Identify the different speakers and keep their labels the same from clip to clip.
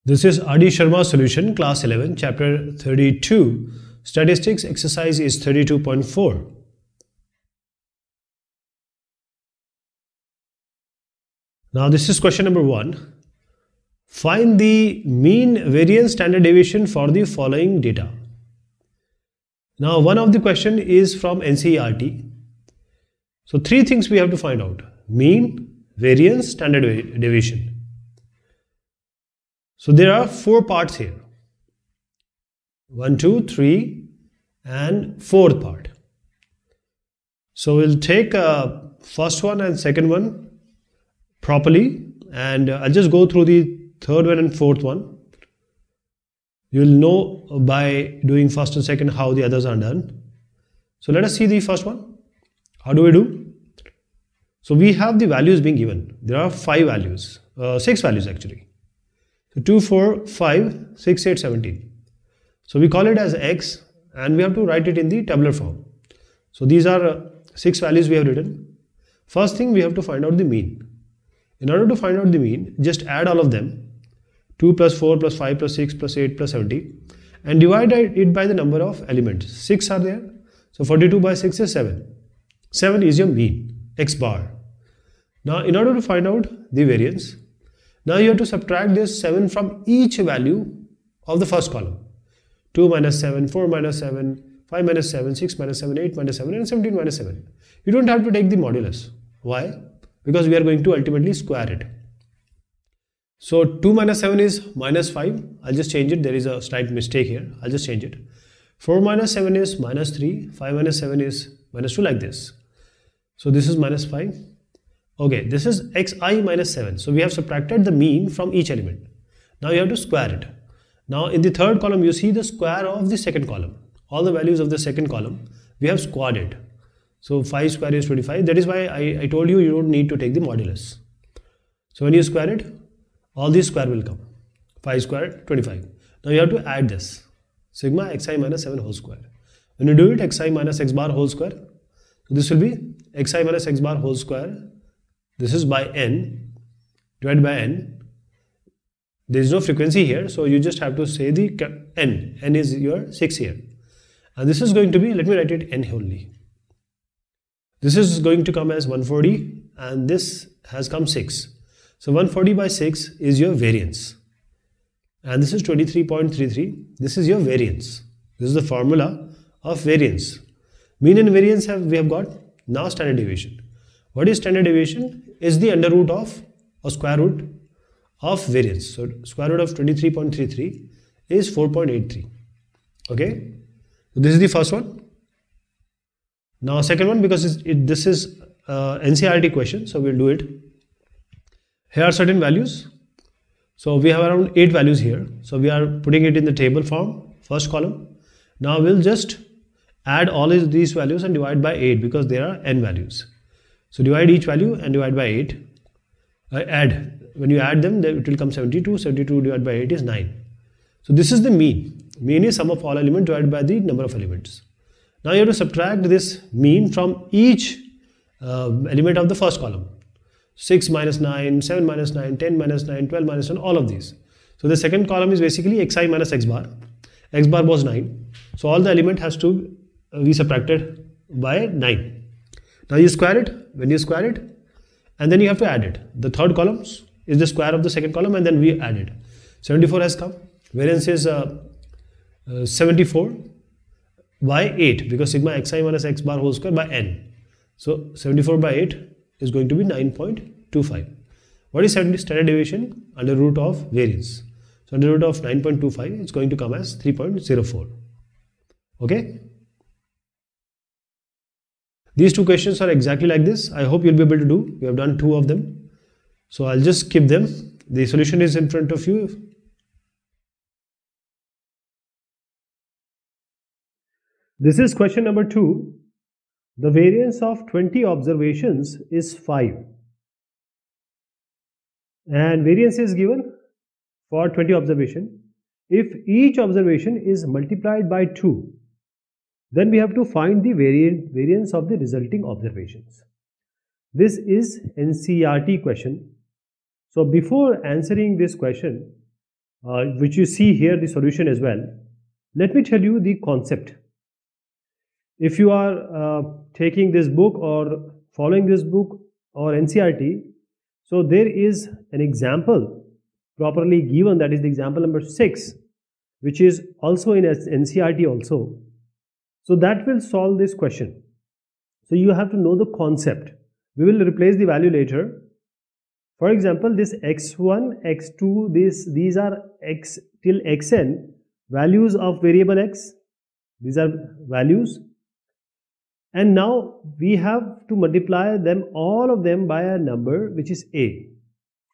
Speaker 1: This is Adi Sharma solution, class 11, chapter 32, statistics, exercise is 32.4. Now this is question number 1. Find the mean variance standard deviation for the following data. Now one of the question is from NCERT. So three things we have to find out: mean, variance, standard deviation. So there are 4 parts here. 1, 2, 3 and 4th part. So we'll take first one and second one properly, and I'll just go through the third one and fourth one. You'll know by doing first and second how the others are done. So let us see the first one. How do we do? So we have the values being given. There are 5 values, 6 values actually. So 2, 4, 5, 6, 8, 17. So we call it as x and we have to write it in the tabular form. So these are 6 values we have written. First thing, we have to find out the mean. In order to find out the mean, just add all of them. 2 plus 4 plus 5 plus 6 plus 8 plus 70 and divide it by the number of elements. 6 are there. So 42 by 6 is 7. 7 is your mean, x bar. Now in order to find out the variance, now you have to subtract this 7 from each value of the first column. 2 minus 7, 4 minus 7, 5 minus 7, 6 minus 7, 8 minus 7 and 17 minus 7. You don't have to take the modulus. Why? Because we are going to ultimately square it. So 2 minus 7 is minus 5. I'll just change it. There is a slight mistake here. I'll just change it. 4 minus 7 is minus 3. 5 minus 7 is minus 2, like this. So this is minus 5. Okay, this is xi minus 7. So we have subtracted the mean from each element. Now you have to square it. Now in the third column, you see the square of the second column. All the values of the second column, we have squared it. So 5 square is 25. That is why I told you don't need to take the modulus. So when you square it, all these square will come. 5 square, 25. Now you have to add this. Sigma xi minus 7 whole square. When you do it, xi minus x bar whole square. So this will be xi minus x bar whole square. This is by n divided by n. There is no frequency here, so you just have to say the n. N is your 6 here. And this is going to be, let me write it n only. This is going to come as 140 and this has come 6. So 140 by 6 is your variance. And this is 23.33. This is your variance. This is the formula of variance. Mean and variance we have got. Now standard deviation. What is standard deviation? Is the under root of or square root of variance. So square root of 23.33 is 4.83. Okay. So this is the first one. Now second one, because this is NCERT question, so we'll do it. Here are certain values. So we have around 8 values here. So we are putting it in the table form, first column. Now we'll just add all these values and divide by 8 because there are n values. So divide each value and divide by 8. When you add them, it will come 72. 72 divided by 8 is 9. So this is the mean. Mean is sum of all elements divided by the number of elements. Now you have to subtract this mean from each element of the first column. 6 minus 9, 7 minus 9, 10 minus 9, 12 minus 1, all of these. So the second column is basically xi minus x bar. X bar was 9. So all the element has to be subtracted by 9. Now you square it. When you square it, and then you have to add it. The third column is the square of the second column and then we add it. 74 has come. Variance is 74 by 8 because sigma xi minus x bar whole square by n. So 74 by 8 is going to be 9.25. What is standard deviation? Under root of variance. So under root of 9.25 it's going to come as 3.04. Okay. These 2 questions are exactly like this. I hope you'll be able to do. We have done 2 of them. So I'll just skip them. The solution is in front of you. This is question number 2. The variance of 20 observations is 5. And variance is given for 20 observation. If each observation is multiplied by 2, then we have to find the variance of the resulting observations. This is NCERT question. So before answering this question, which you see here the solution as well. Let me tell you the concept. If you are taking this book or following this book or NCERT, so there is an example properly given, that is the example number 6, which is also in NCERT also. So that will solve this question. So you have to know the concept. We will replace the value later. For example, this x1, x2, these are x till xn values of variable x. These are values. And now we have to multiply them, all of them, by a number which is a,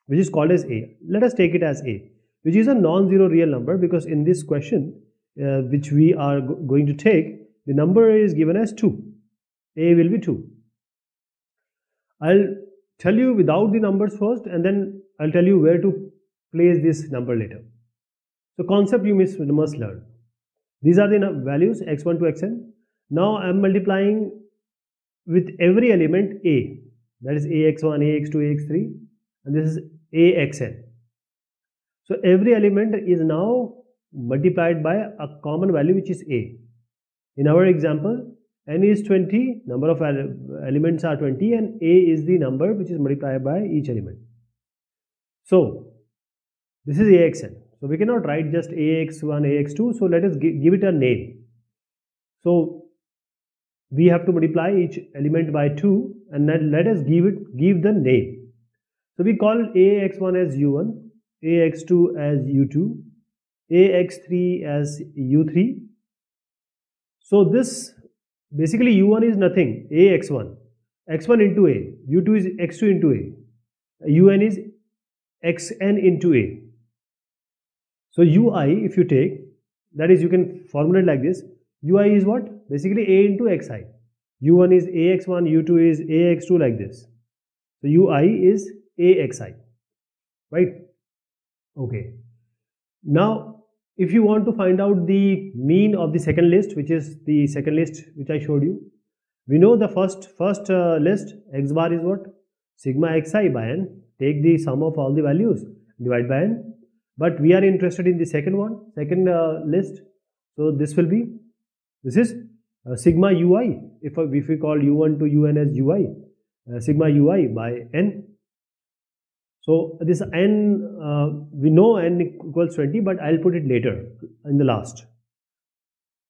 Speaker 1: which is called as a. Let us take it as a, which is a non-zero real number, because in this question which we are going to take, the number is given as 2. A will be 2. I'll tell you without the numbers first, and then I'll tell you where to place this number later. So concept you must learn. These are the values x1 to xn. Now I am multiplying with every element a, that is ax1, ax2, ax3, and this is axn. So every element is now multiplied by a common value which is a. In our example, n is 20, number of elements are 20, and a is the number which is multiplied by each element. So this is axn. So we cannot write just ax1, ax2, so let us give it a name. So we have to multiply each element by 2, and then let us give the name. So we call ax1 as u1, ax2 as u2, ax3 as u3. So this basically u1 is nothing, ax1, x1 into a, u2 is x2 into a, un is xn into a. So ui, if you take, that is, you can formulate like this. Ui is what? Basically a into xi. u1 is ax1, u2 is ax2, like this. So ui is axi, right? Okay. Now, if you want to find out the mean of the second list, which is the second list which I showed you, we know the first list, x bar is what? Sigma xi by n. Take the sum of all the values, divide by n. But we are interested in the second list. So this will be, this is sigma ui. If we call u1 to un as ui, sigma ui by n. So this n, we know n equals 20, but I'll put it later in the last.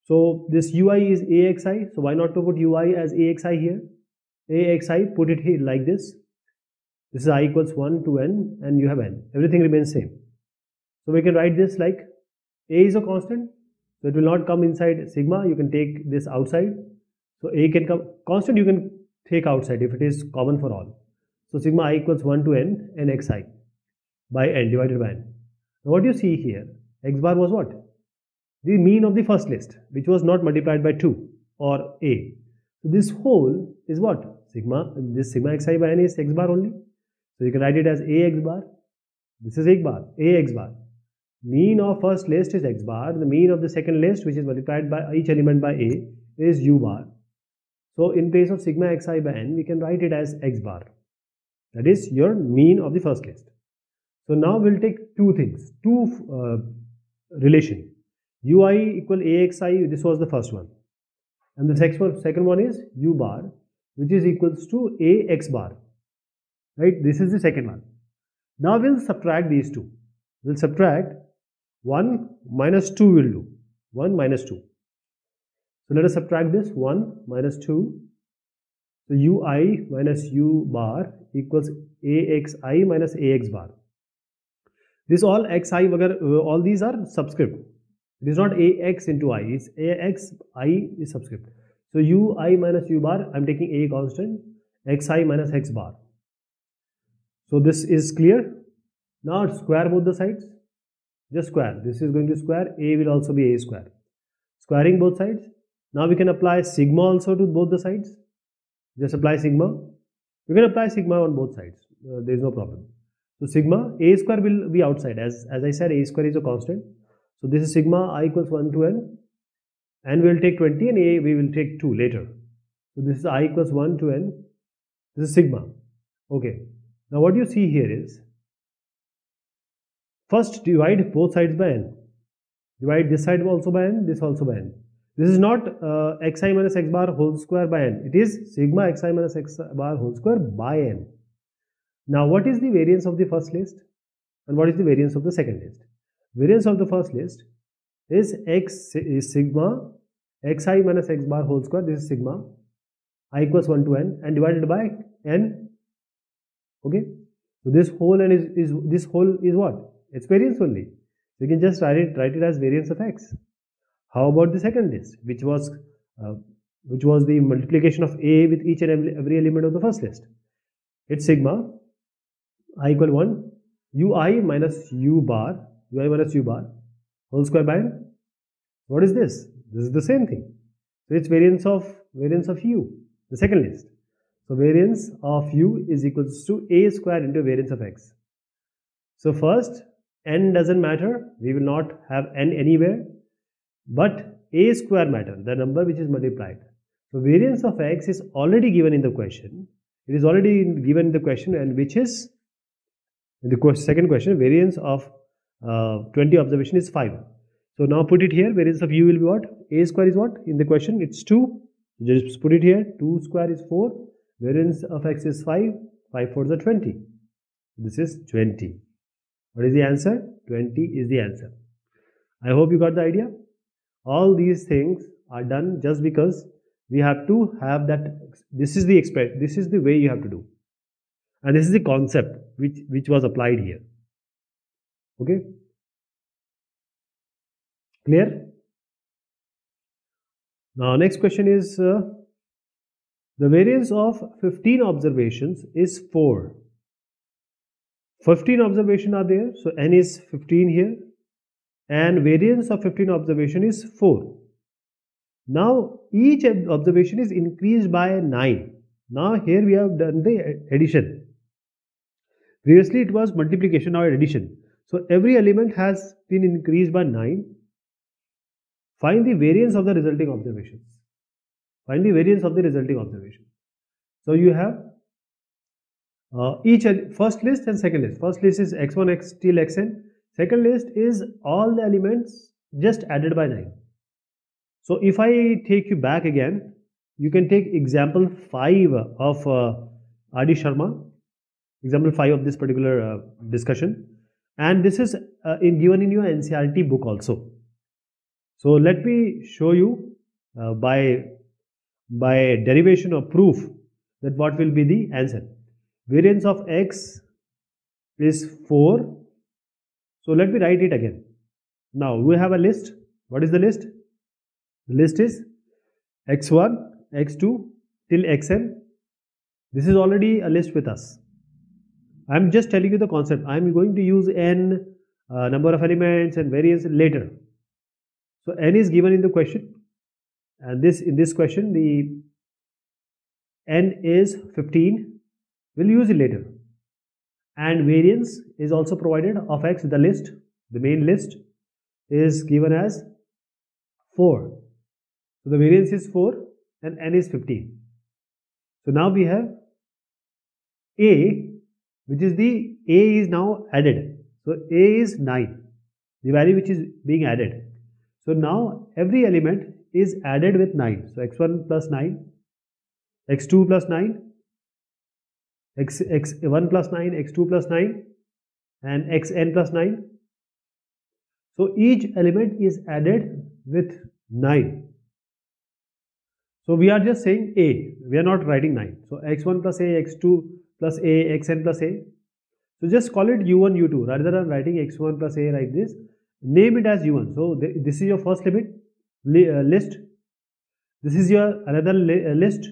Speaker 1: So this ui is axi, so why not to put ui as axi here? Axi, put it here like this. This is I equals 1 to n, and you have n. Everything remains same. So we can write this like a is a constant, so it will not come inside sigma. You can take this outside. So a can come, constant you can take outside if it is common for all. So sigma I equals 1 to n and xi by n divided by n. Now what you see here, x bar was what? The mean of the first list, which was not multiplied by 2 or a. So this whole is what? Sigma, this sigma xi by n is x bar only. So you can write it as ax bar. This is x bar, ax bar. Mean of first list is x bar. The mean of the second list, which is multiplied by each element by a, is u bar. So in place of sigma xi by n, we can write it as x bar. That is your mean of the first list. So now we'll take two things, relation. ui equal axi, this was the first one. And the second one is u bar, which is equals to ax bar. Right? This is the second one. Now we'll subtract these two. We'll subtract 1 minus 2 will do. 1 minus 2. So let us subtract this 1 minus 2. So ui minus u bar equals axi minus ax bar. This all xi, all these are subscript. It is not ax into I, it's ax, I is subscript. So ui minus u bar, I am taking a constant, xi minus x bar. So this is clear. Now square both the sides. Just square. This is going to square. A will also be a square. Squaring both sides. Now we can apply sigma also to both the sides. Just apply sigma. You can apply sigma on both sides. There is no problem. So sigma, a square will be outside. As I said, a square is a constant. So this is sigma I equals 1 to n. And we will take 20 and a we will take 2 later. So this is I equals 1 to n. This is sigma. Okay. Now what you see here is, First, divide both sides by n. Divide this side also by n, this also by n. This is not xi minus x bar whole square by n. It is sigma xi minus x bar whole square by n. Now, what is the variance of the first list and what is the variance of the second list? Variance of the first list is sigma xi minus x bar whole square. This is sigma I equals 1 to n and divided by n. Okay, so this whole n is what? It's variance only. You can just write it as variance of x. How about the second list, which was the multiplication of a with each and every element of the first list? It's sigma I equal 1 ui minus u bar whole square by n. What is this? This is the same thing. So it's variance of u, the second list. So variance of u is equals to a square into variance of x. So first, n doesn't matter. We will not have n anywhere. But a square matter, the number which is multiplied. So variance of x is already given in the question. It is already given in the question, and which is in the second question, variance of 20 observation is 5. So now put it here, variance of u will be what? A square is what? In the question it's 2. Just put it here, 2 square is 4. Variance of x is 5. 5 4s are 20. This is 20. What is the answer? 20 is the answer. I hope you got the idea. All these things are done just because we have to have that. This is the way you have to do, and this is the concept which was applied here. Okay, clear? Now next question is the variance of 15 observations is 4. 15 observations are there, so n is 15 here. And variance of 15 observation is 4. Now each observation is increased by 9. Now here we have done the addition. Previously it was multiplication, now addition. So every element has been increased by 9. Find the variance of the resulting observations. Find the variance of the resulting observation. So you have each first list and second list. First list is x1 x till xn. Second list is all the elements just added by 9. So if I take you back again, you can take example 5 of R.D. Sharma, example 5 of this particular discussion, and this is given in your NCERT book also. So let me show you by derivation or proof that what will be the answer. Variance of x is 4. So let me write it again. Now we have a list. What is the list? The list is x1, x2 till xn. This is already a list with us. I am just telling you the concept. I am going to use n number of elements and variance later. So n is given in the question, and in this question the n is 15. We'll use it later. And variance is also provided of x. The list, the main list, is given as 4. So the variance is 4 and n is 15. So now we have a, which is the a is now added. So a is 9, the value which is being added. So now every element is added with 9. So x1 plus 9, x2 plus 9, x1 plus 9, x2 plus 9, and xn plus 9. So each element is added with 9. So we are just saying a, we are not writing 9. So x1 plus a, x2 plus a, xn plus a. So just call it u1, u2. Rather than writing x1 plus a like this, name it as u1. So this is your first list. This is your another list,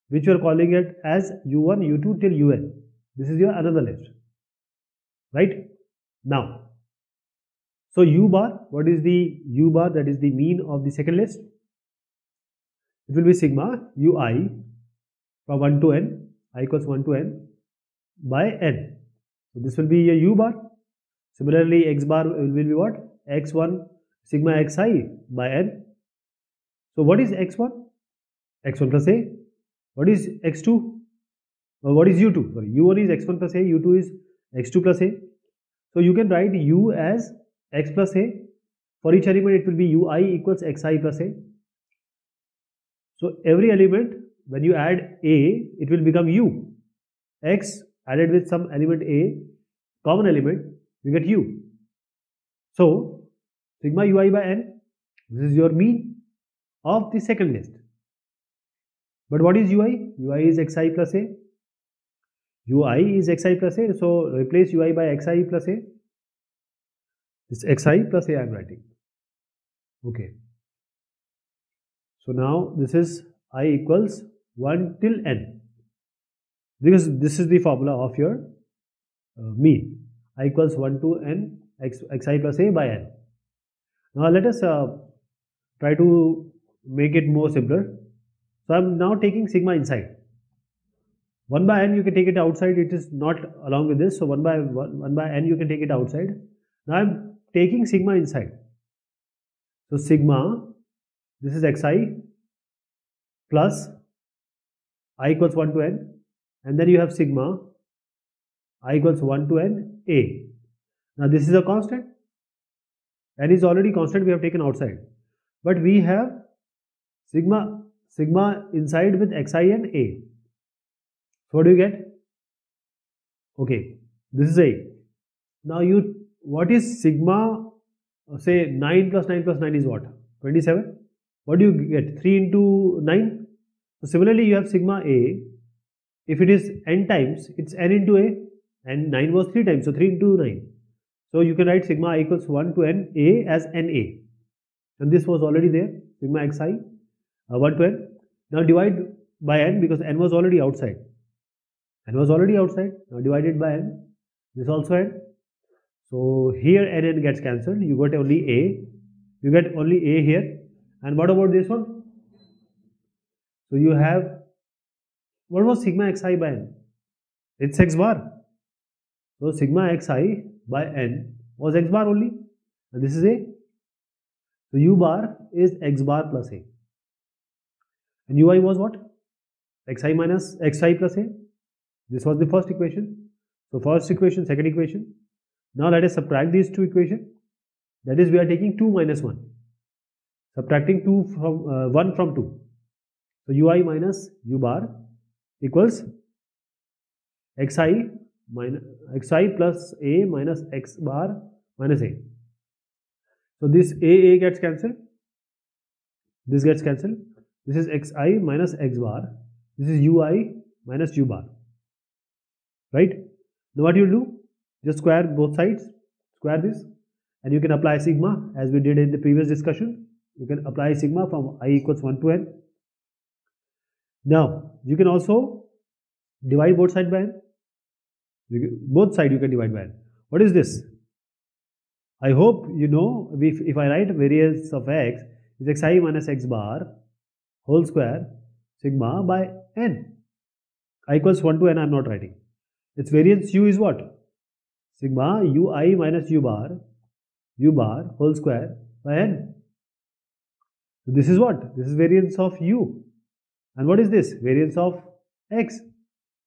Speaker 1: which you are calling it as u1, u2 till un. This is your another list, right? Now, so u bar, what is the u bar? That is the mean of the second list. It will be sigma ui from 1 to n, I equals 1 to n by n. So this will be a u bar. Similarly, x bar will be what? x1 sigma xi by n. So what is x1? x1 plus a. What is x2? Or what is u2? Sorry, u1 is x1 plus a, u2 is x2 plus a.
Speaker 2: So you can write u as x plus a. For each element it will be ui equals xi plus a. So every element, when you add a, it will become u. X added with some element a, common element, you get u. So sigma ui by n, this is your mean of the second list. But what is ui? Ui is xi plus a. Ui is xi plus a, so replace ui by xi plus a. This xi plus a I am writing. Okay. So now this is I equals 1 till n, because this is the formula of your mean. I equals 1 to n xi plus a by n. Now let us try to make it more simpler. So I am now taking sigma inside. 1 by n you can take it outside, it is not along with this. So 1 by n you can take it outside. Now I am taking sigma inside. So sigma, this is xi plus I equals 1 to n, and then you have sigma I equals 1 to n a. Now this is a constant. N is already constant, we have taken outside. But we have sigma inside with xi and a. So what do you get? Okay, this is a. Now what is sigma, say 9 plus 9 plus 9 is what? 27. What do you get? 3 into 9. So similarly you have sigma a. If it is n times, it's n into a, and 9 was 3 times, so 3 into 9. So you can write sigma I equals 1 to n a as na. And this was already there, sigma xi 1 to n. Now divide by n, because n was already outside. N was already outside. Now divided by n. This also n. So here n gets cancelled. You got only a. You get only a here. And what about this one? So you have, what was sigma xi by n? It's x bar. So sigma xi by n was x bar only. And this is a. So u bar is x bar plus a. And ui was what? Xi minus xi plus a. This was the first equation. So first equation, second equation. Now let us subtract these two equations. That is, we are taking 2 minus 1. Subtracting 2 from 1 from 2. So ui minus u bar equals xi plus a minus x bar minus a. So this a gets cancelled. This gets cancelled. This is xi minus x bar. This is ui minus u bar. Right? Now what you will do? Just square both sides. Square this. And you can apply sigma as we did in the previous discussion. You can apply sigma from I equals 1 to n. Now you can also divide both sides by n. Both sides you can divide by n. What is this? I hope you know, if I write variance of x is xi minus x bar whole square sigma by n. I equals 1 to n I am not writing. Its variance u is what? Sigma ui minus u bar whole square by n. So this is what? This is variance of u. And what is this? Variance of x.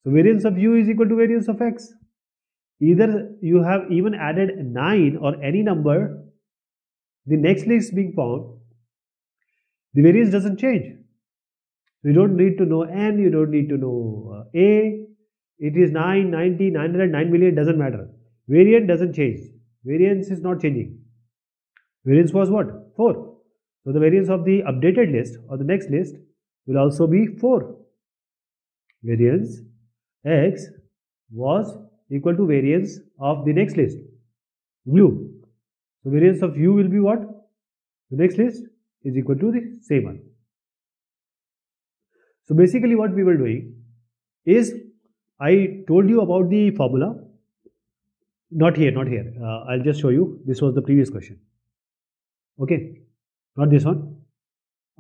Speaker 2: So variance of u is equal to variance of x. Either you have even added 9 or any number, the next list being found, the variance doesn't change. You don't need to know n, you don't need to know a. It is 9, 90, 900, 9 million, doesn't matter. Variance doesn't change. Variance is not changing. Variance was what? 4. So the variance of the updated list or the next list will also be 4. Variance x was equal to variance of the next list, u. So variance of u will be what? The next list is equal to the same one. So basically what we were doing is, I told you about the formula. Not here. I'll just show you. This was the previous question. Okay, not this one.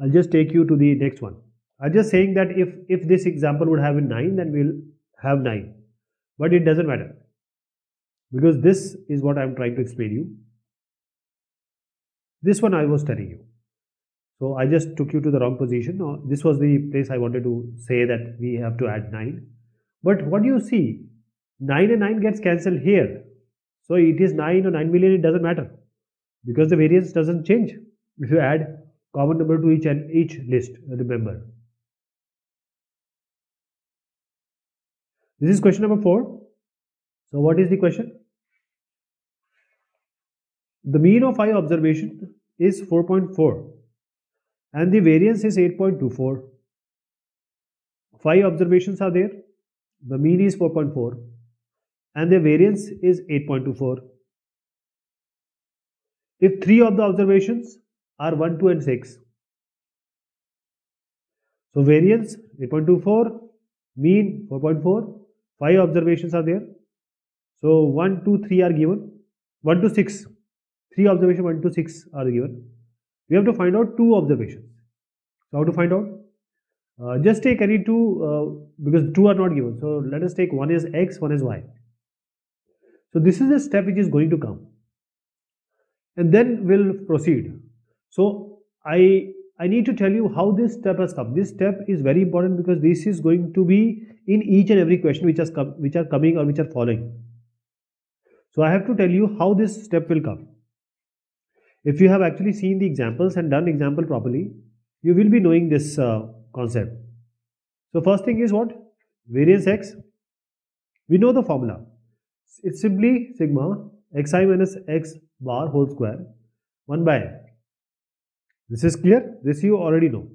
Speaker 2: I'll just take you to the next one. I'm just saying that if this example would have been 9, then we'll have 9. But it doesn't matter, because this is what I'm trying to explain you. This one I was telling you. So I just took you to the wrong position. This was the place I wanted to say that we have to add 9. But what do you see? 9 and 9 gets cancelled here. So it is 9 or 9 million, it doesn't matter because the variance doesn't change if you add common number to each list, remember. This is question number 4. So what is the question? The mean of 5 observation is 4.4 and the variance is 8.24. 5 observations are there, the mean is 4.4 and the variance is 8.24. If 3 of the observations are 1, 2 and 6, so variance 8.24, mean 4.4, 5 observations are there. So 1, 2, 3 are given, 1 to 6, 3 observations 1 to 6 are given. We have to find out 2 observations. So how to find out? Just take any 2 because 2 are not given. So let us take one is x, one is y. So this is the step which is going to come. And then we'll proceed. So I need to tell you how this step has come. This step is very important because this is going to be in each and every question which are coming or which are following. So I have to tell you how this step will come. If you have actually seen the examples and done example properly, you will be knowing this concept. So first thing is what? Variance x. We know the formula. It's simply sigma xi minus x bar whole square 1 by n. This is clear? This you already know.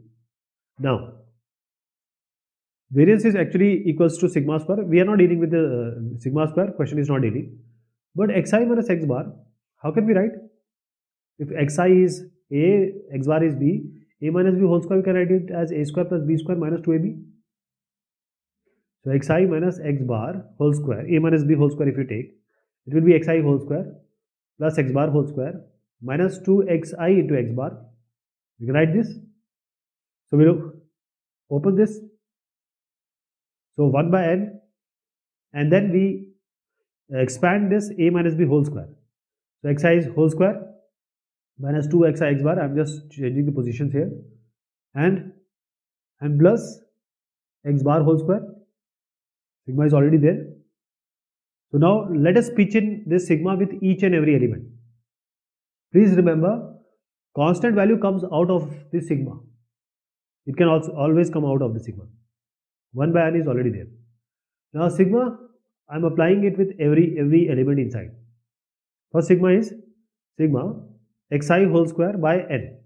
Speaker 2: Now, variance is actually equals to sigma square. We are not dealing with the sigma square. Question is not dealing. But xi minus x bar, how can we write? If xi is a, x bar is b, a minus b whole square, we can write it as a square plus b square minus 2ab. So xi minus x bar whole square, a minus b whole square if you take, it will be xi whole square plus x bar whole square minus 2xi into x bar. We can write this. So we will open this. So 1 by n, and then we expand this a minus b whole square. So xi is whole square minus 2xi x bar. I am just changing the positions here, and plus x bar whole square. Sigma is already there. So now let us pitch in this sigma with each and every element. Please remember, constant value comes out of this sigma. It can also always come out of the sigma. 1 by n is already there. Now sigma, I am applying it with every element inside. First sigma is sigma xi whole square by n.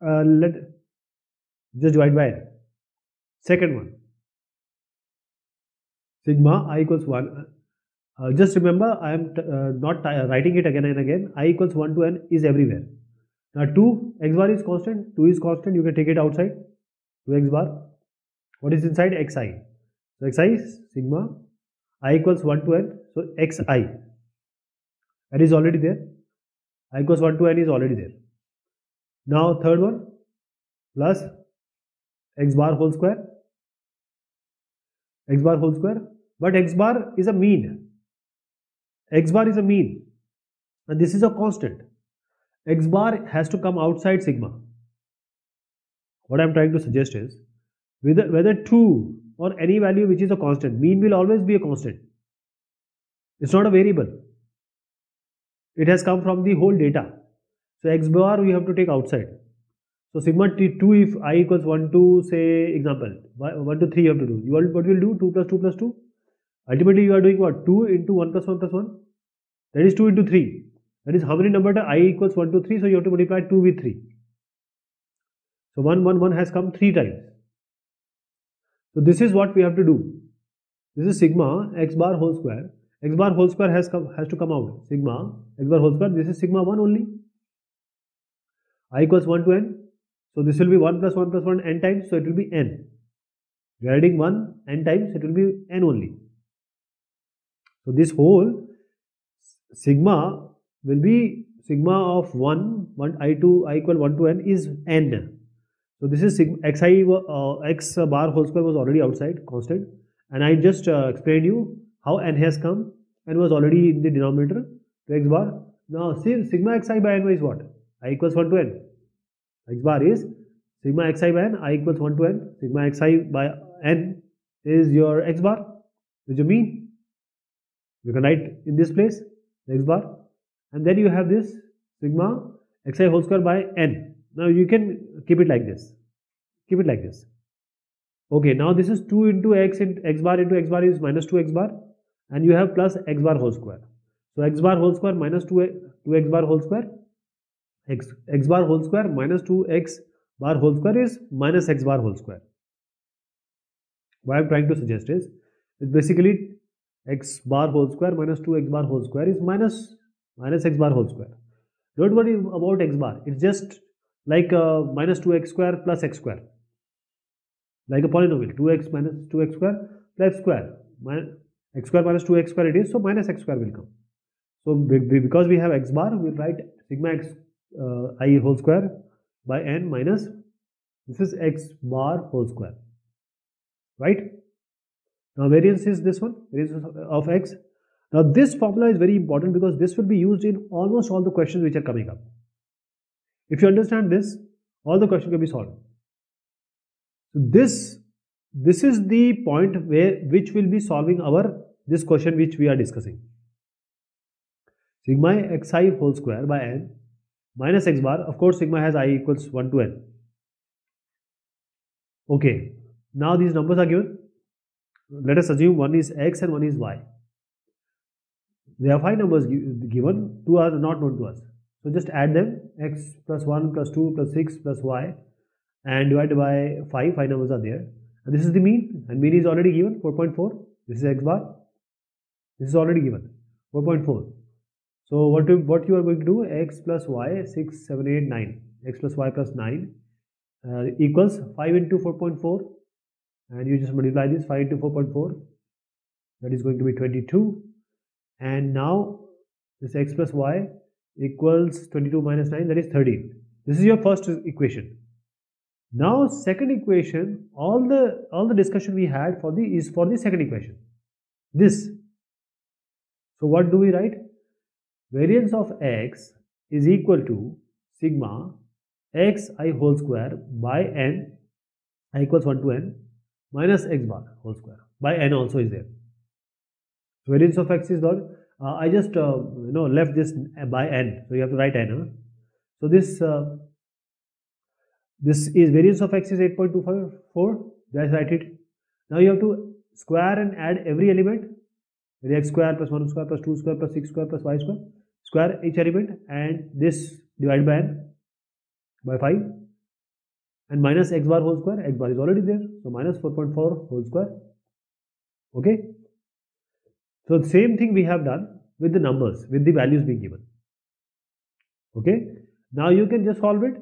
Speaker 2: Let just divide by n. Second one, sigma I equals 1. Just remember, I am not writing it again and again. I equals 1 to n is everywhere. Now 2, x bar is constant, 2 is constant, you can take it outside. 2x bar. What is inside? xi. So xi is sigma I equals 1 to n. So xi. That is already there. I equals 1 to n is already there. Now third one, plus x bar whole square. X bar whole square. But x bar is a mean. X bar is a mean. And this is a constant. X bar has to come outside sigma. What I am trying to suggest is, whether 2 or any value which is a constant, mean will always be a constant. It's not a variable. It has come from the whole data. So x bar we have to take outside. So sigma t2, if I equals 1 to, say, example, 1 to 3 you have to do. What will do? 2 plus 2 plus 2. Ultimately you are doing what? 2 into 1 plus 1 plus 1. That is 2 into 3. That is how many numbers I equals 1 to 3. So you have to multiply 2 with 3. So 1, 1, 1 has come 3 times. So this is what we have to do. This is sigma x bar whole square. X bar whole square has to come out. Sigma x bar whole square. This is sigma 1 only. I equals 1 to n. So this will be 1 plus 1 plus 1 n times. So it will be n. We are adding 1 n times. It will be n only. So this whole sigma will be sigma of 1 I equal 1 to n is n. So this is sigma x bar whole square was already outside, constant, and I just explained you how n has come. N was already in the denominator to x bar. Now see, sigma xi by n is what? I equals 1 to n. X bar is sigma xi by n. I equals 1 to n. Sigma xi by n is your x bar, is your mean. You can write in this place the x bar, and then you have this sigma xi whole square by n. Now you can keep it like this. Keep it like this. Okay, now this is 2 into x into x bar is minus 2x bar, and you have plus x bar whole square. So x bar whole square minus 2x bar whole square, x bar whole square minus 2x bar whole square is minus x bar whole square. What I am trying to suggest is, it's basically x bar whole square minus 2x bar whole square is minus x bar whole square. Don't worry about x bar, it's just like minus 2x square plus x square, like a polynomial. 2x minus 2x square plus x square, x square minus 2x square it is, so minus x square will come. So because we have x bar, we will write sigma x I whole square by n minus, this is x bar whole square, right? Now variance is this one, variance of x. Now this formula is very important because this will be used in almost all the questions which are coming up. If you understand this, all the questions can be solved. So this is the point which will be solving this question which we are discussing. Sigma xi whole square by n minus x bar. Of course, sigma has I equals 1 to n. Okay, now these numbers are given. Let us assume one is x and one is y. There are 5 numbers given, 2 are not known to us. So just add them, x plus 1 plus 2 plus 6 plus y, and divided by 5, 5 numbers are there. And this is the mean, and mean is already given, 4.4. This is x bar. This is already given, 4.4. So what you are going to do, x plus y, 6, 7, 8, 9. X plus y plus 9 equals 5 into 4.4. And you just multiply this, 5 into 4.4. That is going to be 22. And now this x plus y equals 22 minus 9, that is 13. This is your first equation. Now second equation, all the discussion we had is for the second equation. This. So what do we write? Variance of x is equal to sigma xi whole square by n, I equals 1 to n, minus x bar whole square by n also is there. So variance of x is done. I just left this by n, so you have to write n. So this is variance of x is 8.254. Just write it. Now you have to square and add every element. X square plus 1 square plus 2 square plus 6 square plus y square. Square each element, and this divided by n by 5, and minus x bar whole square. X bar is already there, so minus 4.4 whole square. Okay. So the same thing we have done with the numbers, with the values being given. Okay. Now you can just solve it.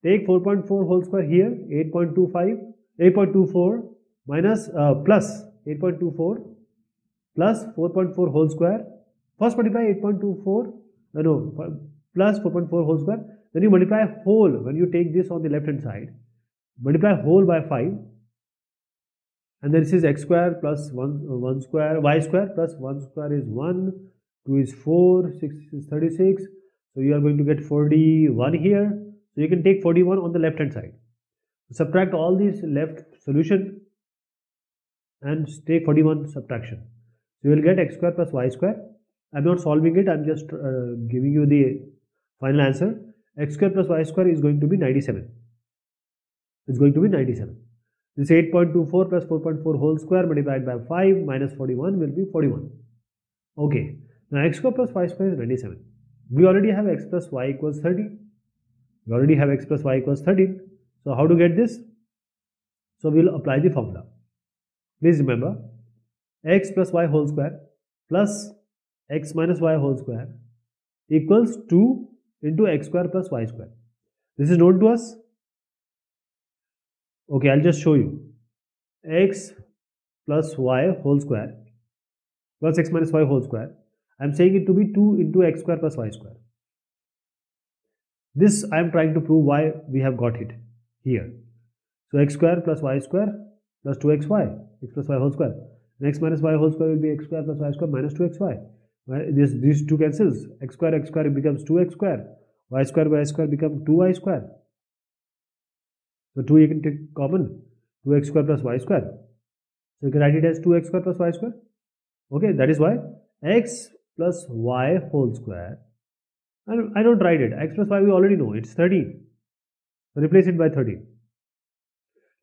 Speaker 2: Take 4.4 whole square here, 8.24 minus plus 8.24 plus 4.4 whole square. First multiply 8.24, plus 4.4 whole square. Then you multiply whole. When you take this on the left hand side, multiply whole by 5. And then this is x square plus 1 square, y square plus 1 square is 1, 2 is 4, 6 is 36. So you are going to get 41 here. So you can take 41 on the left hand side. Subtract all these left solution and take 41 subtraction. So you will get x square plus y square. I am not solving it, I am just giving you the final answer. X square plus y square is going to be 97. It's going to be 97. This 8.24 plus 4.4 whole square multiplied by 5 minus 41 will be 41. Okay. Now x square plus y square is 97. We already have x plus y equals 13. We already have x plus y equals 13. So how to get this? So we will apply the formula. Please remember, x plus y whole square plus x minus y whole square equals 2 into x square plus y square. This is known to us. Okay, I'll just show you. X plus y whole square plus x minus y whole square. I'm saying it to be 2 into x square plus y square. This I am trying to prove why we have got it here. So x square plus y square plus 2xy, x plus y whole square. And x minus y whole square will be x square plus y square minus 2xy. These two cancels. X square becomes 2x square. Y square becomes 2y square. So 2 you can take common. 2x square plus y square. So you can write it as 2x square plus y square. Okay, that is why x plus y whole square, and I don't write it, x plus y we already know, it's 13. So replace it by 13.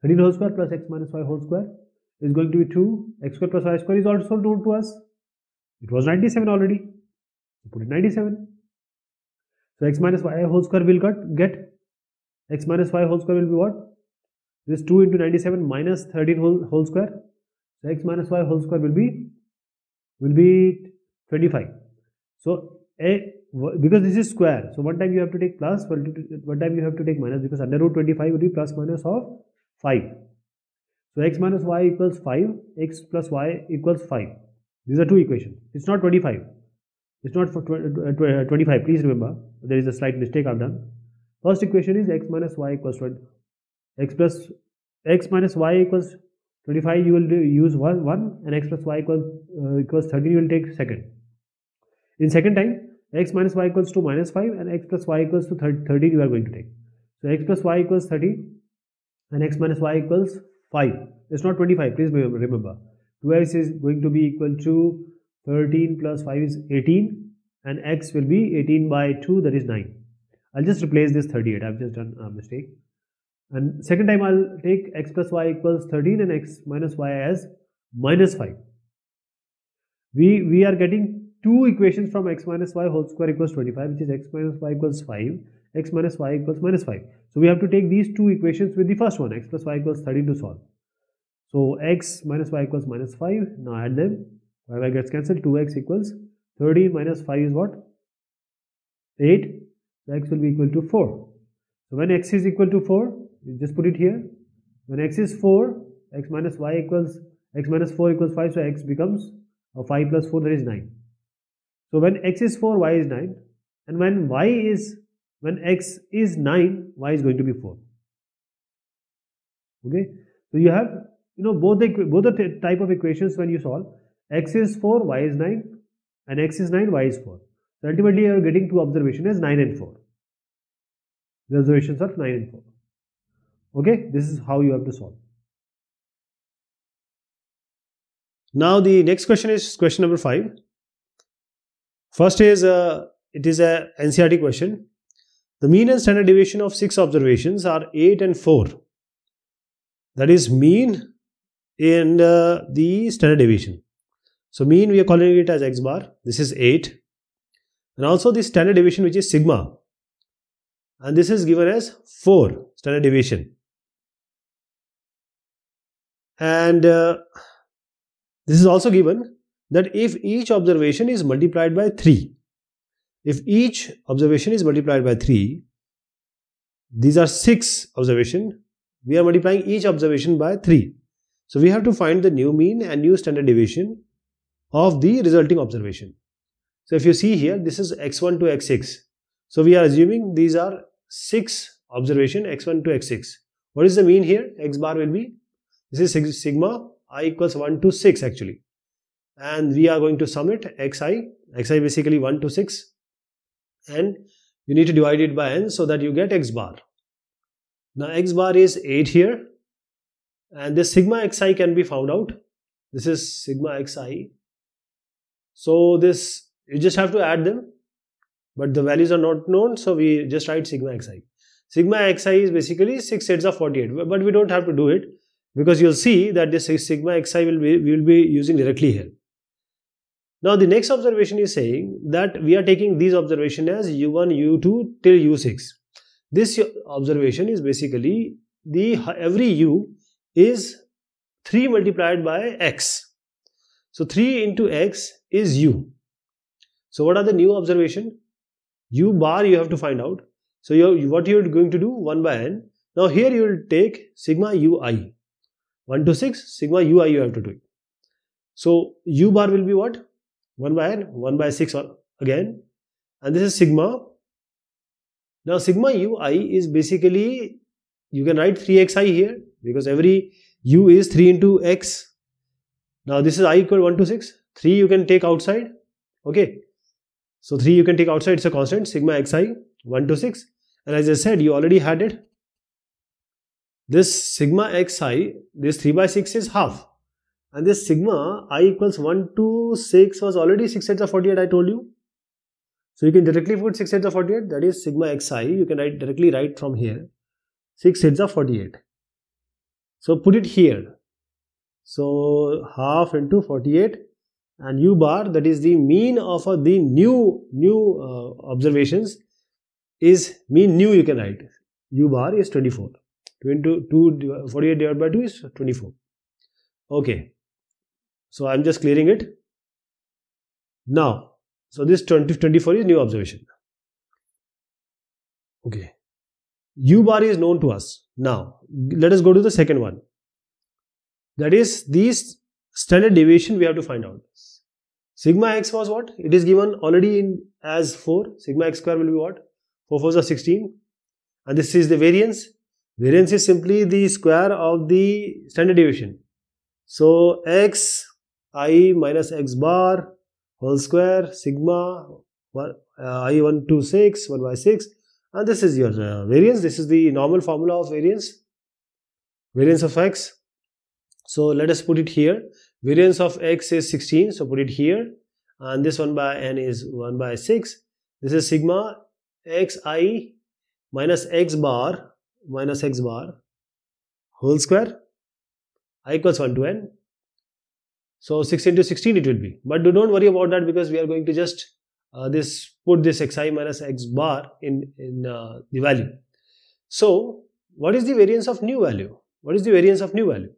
Speaker 2: 13 whole square plus x minus y whole square is going to be 2. X square plus y square is also known to us. It was 97 already. So put it 97. So x minus y whole square will get x minus y whole square will be what? This 2 into 97 minus 13 whole square. So x minus y whole square will be 25. So because this is square, so one time you have to take plus, one time you have to take minus, because under root 25 will be plus minus of 5. So x minus y equals 5, x plus y equals 5. These are two equations. It's not 25. It's not for 25. Please remember, there is a slight mistake I've done. First equation is x minus y equals 20. X minus y equals 25. You will use 1, and x plus y equals 13. You will take second. In second time, x minus y equals to minus 5 and x plus y equals to 13 you are going to take. So x plus y equals 13 and x minus y equals 5. It's not 25. Please remember. 2x is going to be equal to 13 plus 5 is 18, and x will be 18 by 2, that is 9. I'll just replace this 38. I've just done a mistake. And second time I'll take x plus y equals 13 and x minus y as minus 5. We are getting two equations from x minus y whole square equals 25, which is x minus y equals 5, x minus y equals minus 5. So we have to take these two equations with the first one, x plus y equals 13, to solve. So x minus y equals minus 5. Now add them. Y gets cancelled. 2x equals 13 minus 5 is what? 8. So x will be equal to 4. So when x is equal to 4, you just put it here. When x is 4, x minus 4 equals 5. So x becomes 5 plus 4, that is 9. So when x is 4, y is 9, and when x is 9, y is going to be 4. Okay, so you have both the type of equations when you solve. X is 4, y is 9, and x is 9, y is 4. So ultimately you are getting two observations as 9 and 4. The observations are 9 and 4. Okay, this is how you have to solve.
Speaker 1: Now the next question is question number 5. First is it is a NCERT question. The mean and standard deviation of 6 observations are 8 and 4. That is mean and the standard deviation. So mean we are calling it as x bar. This is 8. And also the standard deviation, which is sigma. And this is given as 4 standard deviation. And this is also given that if each observation is multiplied by 3, these are 6 observations, we are multiplying each observation by 3. So we have to find the new mean and new standard deviation of the resulting observation. So if you see here, this is x1 to x6. So we are assuming these are 6 observations, x1 to x6. What is the mean here? X bar will be, this is sigma I equals 1 to 6 actually. And we are going to sum it, xi basically 1 to 6, and you need to divide it by n so that you get x bar. Now x bar is 8 here, and this sigma xi can be found out. This is sigma xi. So this, you just have to add them, but the values are not known, so we just write sigma xi. Sigma xi is basically 6 sets of 48, but we don't have to do it, because you'll see that this sigma xi we will be using directly here. Now the next observation is saying that we are taking these observations as u1, u2 till u6. This observation is basically every u is 3 multiplied by x. So 3 into x is u. So what are the new observation? U bar you have to find out. So what you are going to do? 1 by n. Now here you will take sigma ui. 1 to 6, sigma ui you have to do it. So u bar will be what? 1 by n, 1 by 6 again, and this is sigma. Now sigma ui is basically, you can write 3xi here, because every u is 3 into x. Now this is I equal 1 to 6, 3 you can take outside, okay. So 3 you can take outside, it's a constant, sigma xi 1 to 6, and as I said, you already had it. This sigma xi, this 3 by 6 is half. And this sigma I equals 1 to 6 was already 6 8s are 48, I told you. So you can directly put 6 8s are 48, that is sigma xi, you can directly write from here 6 8s are 48. So put it here. So half into 48, and u bar, that is the mean of the new observations, is mean new, you can write. U bar is 24. 48 divided by 2 is 24. Okay. So I am just clearing it. Now, so this 24 is new observation. Okay. U bar is known to us. Now, let us go to the second one. That is, these standard deviation we have to find out. Sigma x was what? It is given already in as 4. Sigma x square will be what? 4 4s are 16. And this is the variance. Variance is simply the square of the standard deviation. So x I minus x bar whole square sigma I126 1 by 6, and this is your variance. This is the normal formula of variance of x. So let us put it here. Variance of x is 16, so put it here, and this 1 by n is 1 by 6. This is sigma xi minus x bar whole square I equals 1 to n. So 6 into 16 it will be. But don't worry about that, because we are going to just put this xi minus x bar in the value. So what is the variance of new value? What is the variance of new value?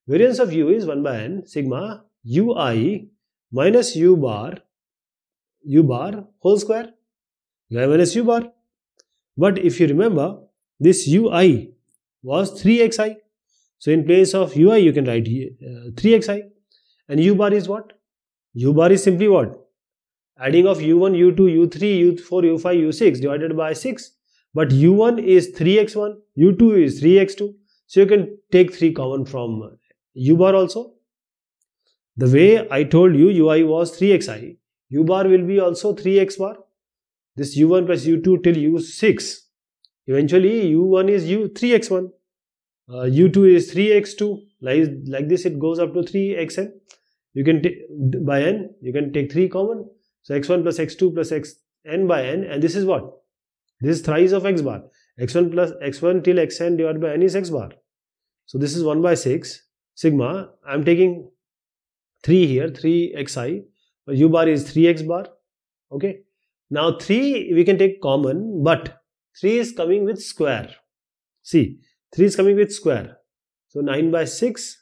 Speaker 1: Variance of u is 1 by n sigma ui minus u bar whole square, ui minus u bar. But if you remember, this ui was 3xi. So in place of ui you can write 3xi. And u bar is what? U bar is simply what? Adding of u1, u2, u3, u4, u5, u6 divided by 6. But u1 is 3x1, u2 is 3x2. So you can take 3 common from u bar also. The way I told you ui was 3xi, u bar will be also 3x bar. This u1 plus u2 till u6. Eventually u1 is 3x1, u2 is 3x2. Like this it goes up to 3xn. You can take by n, you can take 3 common. So x1 plus x2 plus xn by n, and this is what? This is thrice of x bar. x1 plus x1 till xn divided by n is x bar. So this is 1 by 6 sigma. I am taking 3 here, 3xi. U bar is 3x bar. Okay. Now 3 we can take common, but 3 is coming with square. See, 3 is coming with square. So 9 by 6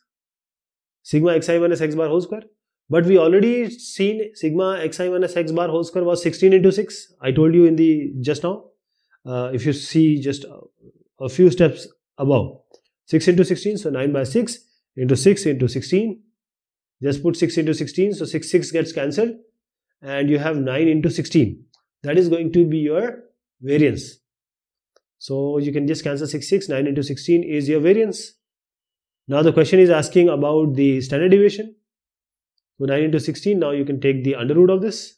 Speaker 1: sigma xi minus x bar whole square. But we already seen sigma xi minus x bar whole square was 16 into 6. I told you in the just now. If you see just a few steps above. 6 into 16, so 9 by 6 into 6 into 16. Just put 6 into 16, so 6 gets cancelled. And you have 9 into 16. That is going to be your variance. So you can just cancel 6, 9 into 16 is your variance. Now the question is asking about the standard deviation. So 9 into 16, now you can take the under root of this.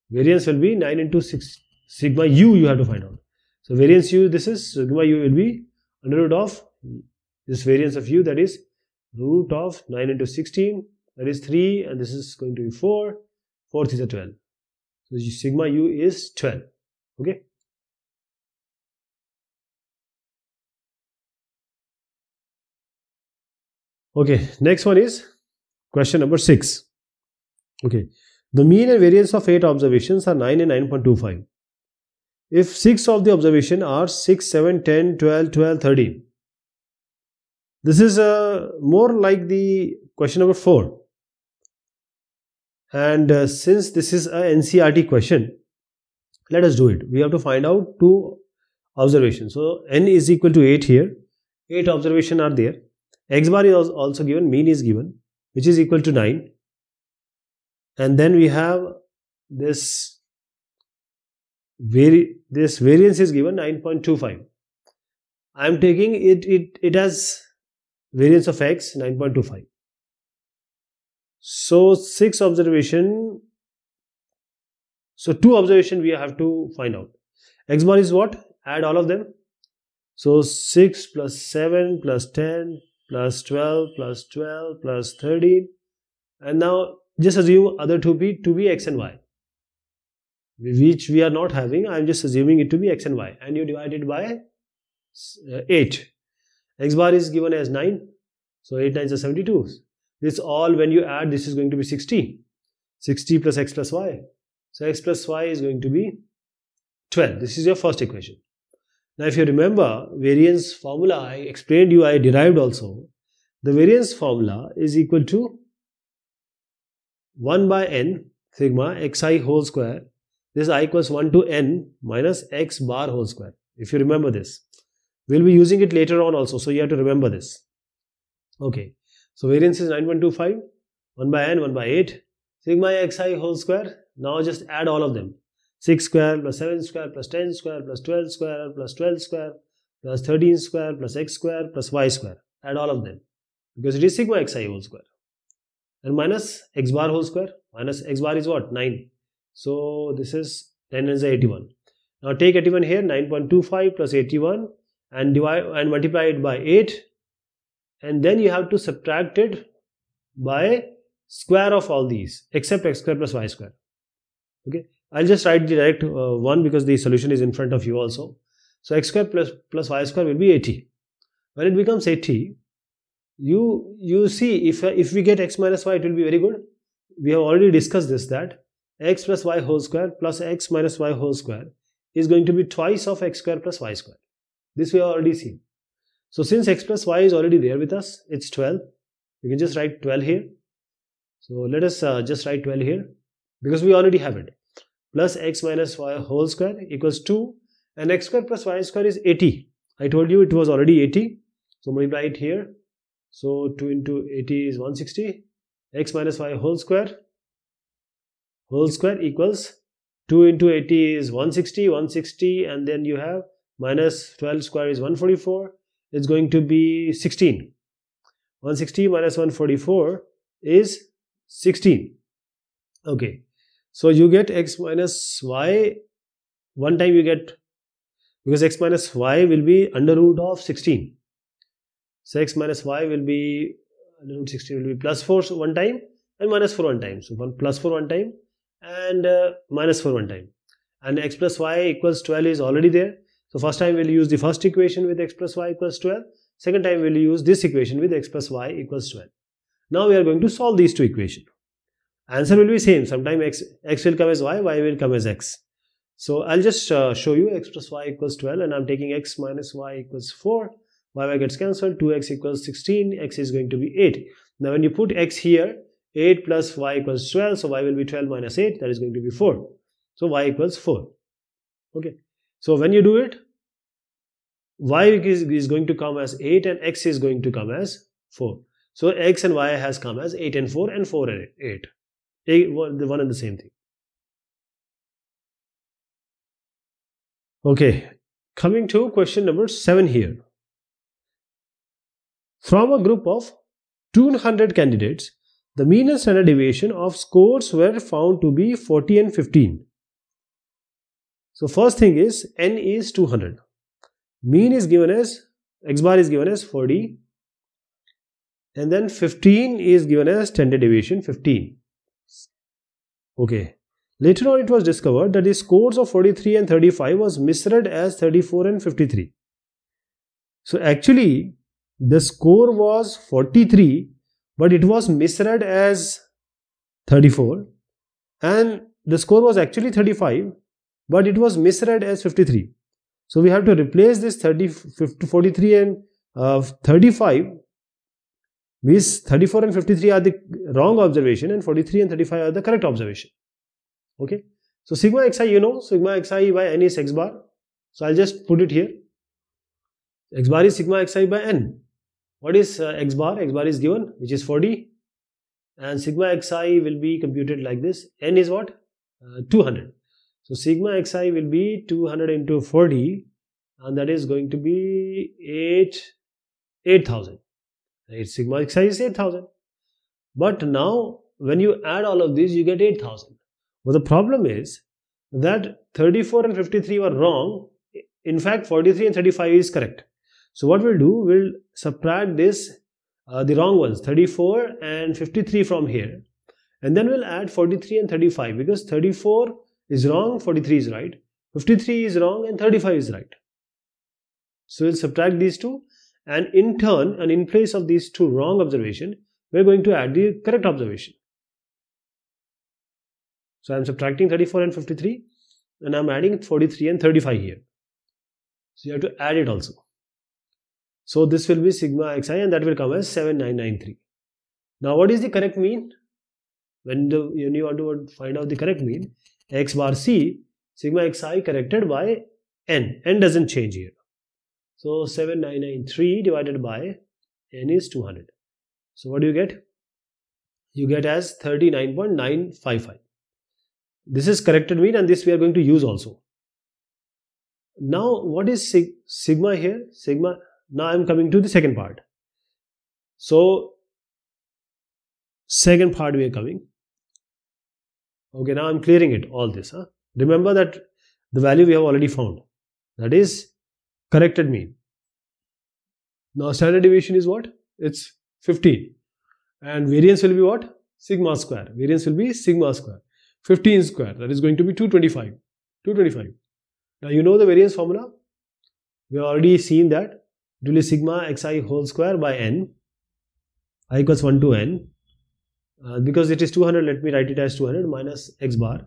Speaker 1: Variance will be 9 into 6, sigma u you have to find out. So variance u, this is sigma u will be under root of this variance of u, that is root of 9 into 16, that is 3, and this is going to be 4. 4th is a 12. So sigma u is 12. Okay. Okay, next one is question number 6. Okay, the mean and variance of 8 observations are 9 and 9.25. If 6 of the observation are 6, 7, 10, 12, 12, 13. This is more like the question number 4. And since this is a NCERT question, let us do it. We have to find out 2 observations. So n is equal to 8 here. 8 observations are there. X bar is also given, mean is given, which is equal to 9. And then we have this variance is given 9.25. I am taking it as variance of x 9.25. So 6 observation. So 2 observation we have to find out. X bar is what? Add all of them. So 6 plus 7 plus 10 plus 12 plus 12 plus 13, and now just assume other to be x and y, which we are not having. I am just assuming it to be x and y, and you divide it by 8. X bar is given as 9, so 8 9s are 72. This all, when you add, this is going to be 60 plus x plus y. So x plus y is going to be 12. This is your first equation. Now if you remember variance formula, I explained you, I derived also. The variance formula is equal to 1 by n sigma xi whole square. This I equals 1 to n minus x bar whole square. If you remember this, we'll be using it later on also, so you have to remember this. Okay, so variance is 9.25, 1 by n, 1 by 8, sigma xi whole square. Now just add all of them. 6 square plus 7 square plus 10 square plus 12 square plus 12 square plus 13 square plus x square plus y square. Add all of them because it is sigma xi whole square. And minus x bar whole square. Minus x bar is what? 9. So this is 10 is 81. Now take 81 here, 9.25 plus 81 and divide and multiply it by 8. And then you have to subtract it by square of all these except x square plus y square. Okay, I'll just write the direct one because the solution is in front of you also. So x square plus y square will be 80. When it becomes 80, you see if we get x minus y, it will be very good. We have already discussed this, that x plus y whole square plus x minus y whole square is going to be twice of x square plus y square. This we have already seen. So since x plus y is already there with us, it's 12. We can just write 12 here. So let us just write 12 here because we already have it. Plus x minus y whole square equals 2, and x square plus y square is 80. I told you it was already 80. So multiply it here. So 2 into 80 is 160. X minus y whole square equals 2 into 80 is 160, and then you have minus 12 square is 144. It's going to be 16. 160 minus 144 is 16. Okay, so you get x minus y. One time you get, because x minus y will be under root of 16. So x minus y will be under root 16 will be plus 4 one time and minus 4 one time. So plus 4 one time and minus 4 one time. And x plus y equals 12 is already there. So first time we'll use the first equation with x plus y equals 12. Second time we'll use this equation with x plus y equals 12. Now we are going to solve these two equations. Answer will be same. Sometime x will come as y will come as x. So I'll just show you x plus y equals 12, and I'm taking x minus y equals 4. Y gets cancelled. 2x equals 16. X is going to be 8. Now when you put x here, 8 plus y equals 12. So y will be 12 minus 8. That is going to be 4. So y equals 4. Okay. So when you do it, y is going to come as 8 and x is going to come as 4. So x and y has come as 8 and 4 and 4 and 8. The one and the same thing. Okay, coming to question number 7 here. From a group of 200 candidates, the mean and standard deviation of scores were found to be 40 and 15. So first thing is n is 200. Mean is given as, x bar is given as 40, and then 15 is given as standard deviation 15. Okay. Later on it was discovered that the scores of 43 and 35 was misread as 34 and 53. So actually the score was 43, but it was misread as 34, and the score was actually 35, but it was misread as 53. So we have to replace this 43 and 35. Means 34 and 53 are the wrong observation and 43 and 35 are the correct observation. Okay. So sigma xi, you know, sigma xi by n is x bar. So I'll just put it here. X bar is sigma xi by n. What is x bar? X bar is given, which is 40. And sigma xi will be computed like this. N is what? 200. So sigma xi will be 200 into 40, and that is going to be 8,000. Sigma xi is 8,000. But now when you add all of these, you get 8,000. But the problem is that 34 and 53 were wrong. In fact, 43 and 35 is correct. So what we'll do, we'll subtract this the wrong ones, 34 and 53 from here. And then we'll add 43 and 35, because 34 is wrong, 43 is right. 53 is wrong and 35 is right. So we'll subtract these two, and in turn, and in place of these two wrong observations, we're going to add the correct observation. So I'm subtracting 34 and 53, and I'm adding 43 and 35 here. So you have to add it also. So this will be sigma xi, and that will come as 7993. Now what is the correct mean? When you want to find out the correct mean, x bar c, sigma xi corrected by n. N doesn't change here. So 7993 divided by n is 200. So what do you get? You get as 39.955. This is corrected mean, and this we are going to use also. Now what is sigma here? Sigma. Now I am coming to the second part. So second part we are coming. Okay, now I am clearing it, all this. Remember that the value we have already found. That is corrected mean. Now standard deviation is what? It's 15. And variance will be what? Sigma square. Variance will be sigma square. 15 square. That is going to be 225. 225. Now you know the variance formula. We have already seen that. It will be sigma xi whole square by n. I equals 1 to n. Because it is 200, let me write it as 200 minus x bar.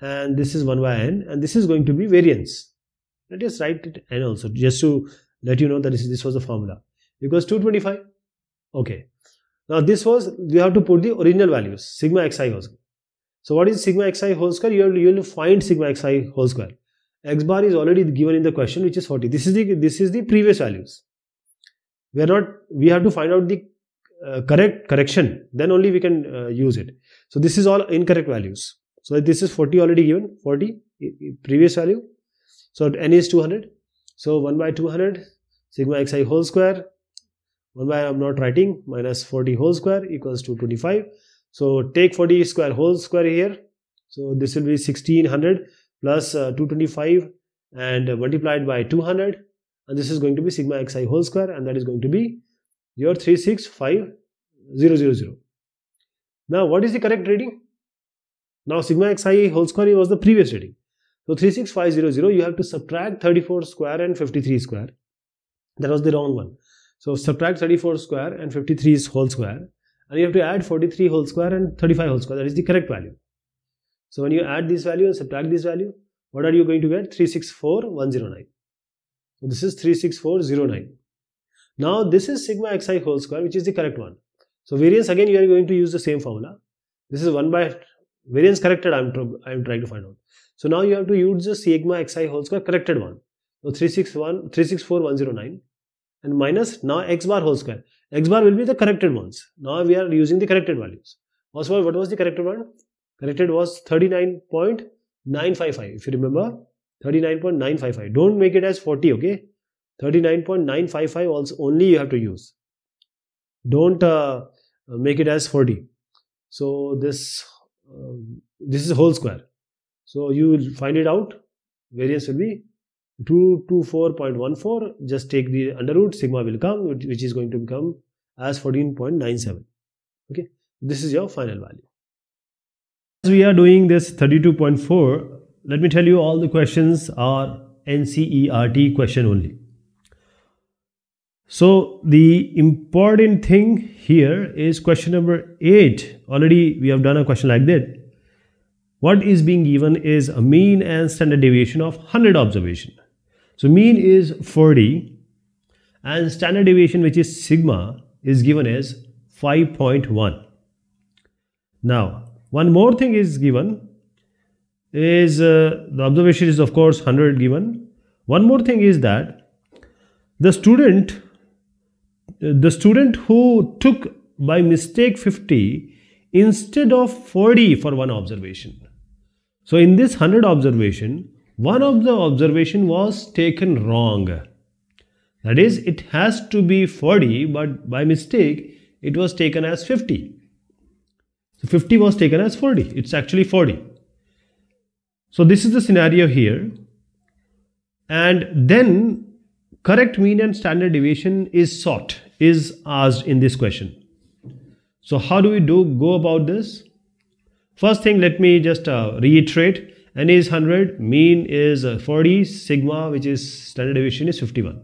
Speaker 1: And this is 1 by n. And this is going to be variance. Let us write it n also, just to let you know that this was the formula. Equals 225. Okay. Now this was, you have to put the original values. Sigma xi whole square. So what is sigma xi whole square? You will find sigma xi whole square. X bar is already given in the question, which is 40. This is the previous values. We have to find out the correction, then only we can use it. So this is all incorrect values. So this is 40 already given, 40 previous value. So n is 200. So 1 by 200 sigma xi whole square, 1 by, I am not writing, minus 40 whole square equals to 25. So take 40 square whole square here. So this will be 1600 plus 225 and multiplied by 200, and this is going to be sigma xi whole square, and that is going to be your 365000. Now what is the correct reading? Now sigma xi whole square was the previous reading. So 36500, you have to subtract 34 square and 53 square. That was the wrong one. So subtract 34 square and 53 whole square, and you have to add 43 whole square and 35 whole square. That is the correct value. So when you add this value and subtract this value, what are you going to get? 364109. So this is 36409. Now this is sigma xi whole square, which is the correct one. So variance, again you are going to use the same formula. This is 1 by variance corrected. I am trying to find out. So now you have to use the sigma xi whole square corrected one. So 364,109 and minus now x bar whole square. X bar will be the corrected ones. Now we are using the corrected values. Also, what was the corrected one? Corrected was 39.955. If you remember, 39.955. Don't make it as 40, okay? 39.955 also only you have to use. Don't make it as 40. So this is whole square. So you will find it out. Variance will be 224.14. Just take the under root, sigma will come, which is going to become as 14.97. Okay, this is your final value. As we are doing this 32.4, let me tell you all the questions are NCERT question only. So the important thing here is question number 8. Already we have done a question like that. What is being given is a mean and standard deviation of 100 observation. So mean is 40 and standard deviation, which is sigma, is given as 5.1. Now one more thing is given is the observation is of course 100 given. One more thing is that the student who took by mistake 50 instead of 40 for one observation. So in this 100 observation, one of the observation was taken wrong. That is, it has to be 40, but by mistake it was taken as 50. So 50 was taken as 40. It's actually 40. So this is the scenario here. And then correct mean and standard deviation is sought is asked in this question. So how do we go about this? First thing, let me just reiterate. N is 100, mean is 40, sigma, which is standard deviation, is 51.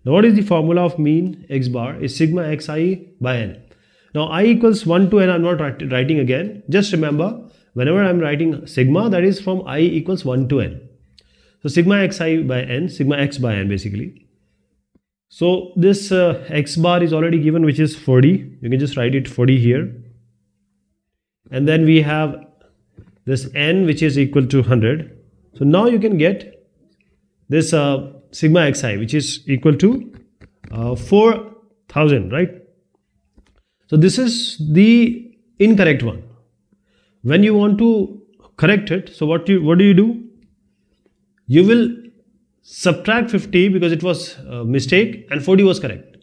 Speaker 1: Now what is the formula of mean x bar? Is sigma xi by n. Now I equals 1 to n, I'm not writing again. Just remember, whenever I'm writing sigma, that is from I equals 1 to n. So sigma xi by n, sigma x by n basically. So this x bar is already given, which is 40. You can just write it 40 here. And then we have this n, which is equal to 100. So now you can get this sigma xi, which is equal to 4000, right? So this is the incorrect one. When you want to correct it, so what do you do? You will subtract 50 because it was a mistake and 40 was correct.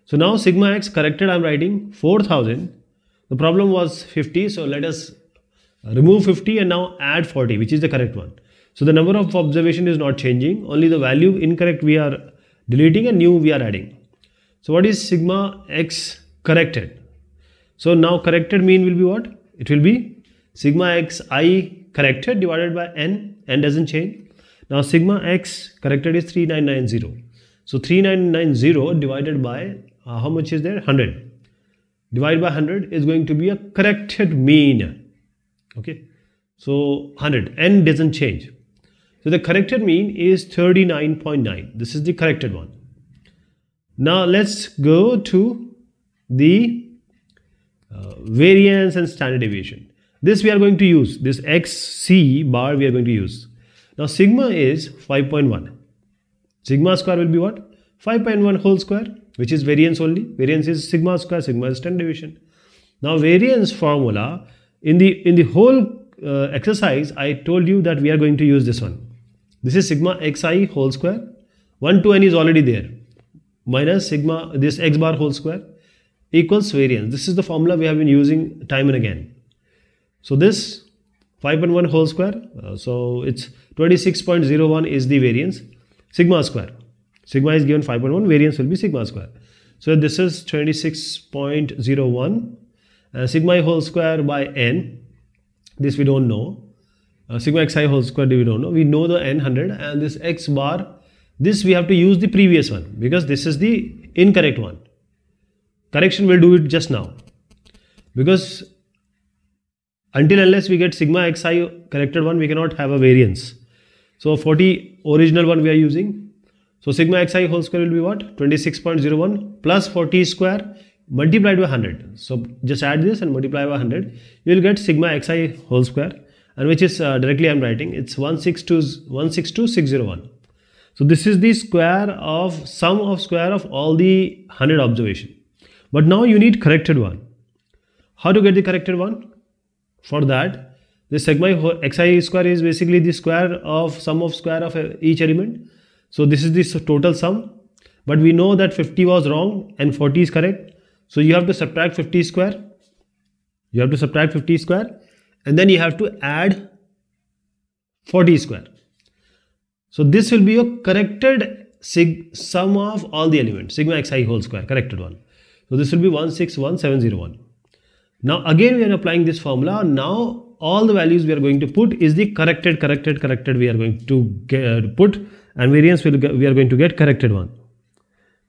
Speaker 1: So now sigma x corrected, I'm writing 4000. The problem was 50, so let us remove 50 and now add 40, which is the correct one. So the number of observation is not changing, only the value incorrect we are deleting and new we are adding. So what is sigma x corrected? So now corrected mean will be what? It will be sigma xi corrected divided by n doesn't change. Now sigma x corrected is 3990. So 3990 divided by how much is there? 100. Divided by 100 is going to be a corrected mean. Okay, so 100, n doesn't change. So the corrected mean is 39.9. This is the corrected one. Now let's go to the variance and standard deviation. This we are going to use, this xc bar we are going to use. Now sigma is 5.1. Sigma square will be what? 5.1 whole square, which is variance only. Variance is sigma square, sigma is standard deviation. Now variance formula, in the whole exercise, I told you that we are going to use this one. This is sigma xi whole square. 1 to n is already there. Minus sigma, this x bar whole square equals variance. This is the formula we have been using time and again. So this 5.1 whole square, so it's 26.01 is the variance. Sigma square. Sigma is given 5.1, variance will be sigma square. So this is 26.01. Sigma whole square by n, this we don't know. Sigma xi whole square we don't know. We know the n 100, and this x bar, this we have to use the previous one because this is the incorrect one. Correction will do it just now, because until unless we get sigma xi corrected one, we cannot have a variance. So 40 original one we are using. So sigma xi whole square will be what? 26.01 plus 40 square multiplied by 100. So just add this and multiply by 100. You will get sigma xi whole square, and which is directly I am writing. It's 162,601. So this is the square of sum of square of all the 100 observation. But now you need corrected one. How to get the corrected one? For that, the sigma xi square is basically the square of sum of square of each element. So this is the total sum. But we know that 50 was wrong and 40 is correct. So you have to subtract 50 square. You have to subtract 50 square. And then you have to add 40 square. So this will be a corrected sum of all the elements. Sigma xi whole square, corrected one. So this will be 161,701. Now again we are applying this formula. Now all the values we are going to put is the corrected we are going to put, and variance we are going to get corrected one.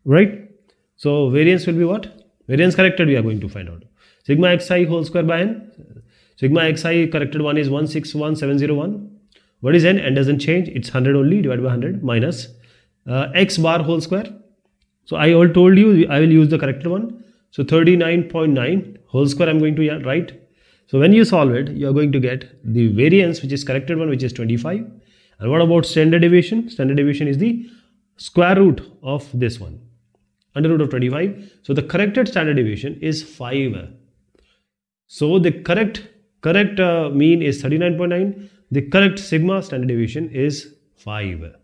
Speaker 1: Right? So variance will be what? Variance corrected we are going to find out. Sigma xi whole square by n. Sigma xi corrected one is 161,701. What is n? N doesn't change. It's 100 only, divided by 100 minus x bar whole square. So I all told you I will use the corrected one. So 39.9 whole square I'm going to write. So when you solve it, you are going to get the variance, which is corrected one, which is 25. And what about standard deviation? Standard deviation is the square root of this one, under root of 25. So the corrected standard deviation is 5. So the correct mean is 39.9. The correct sigma standard deviation is 5.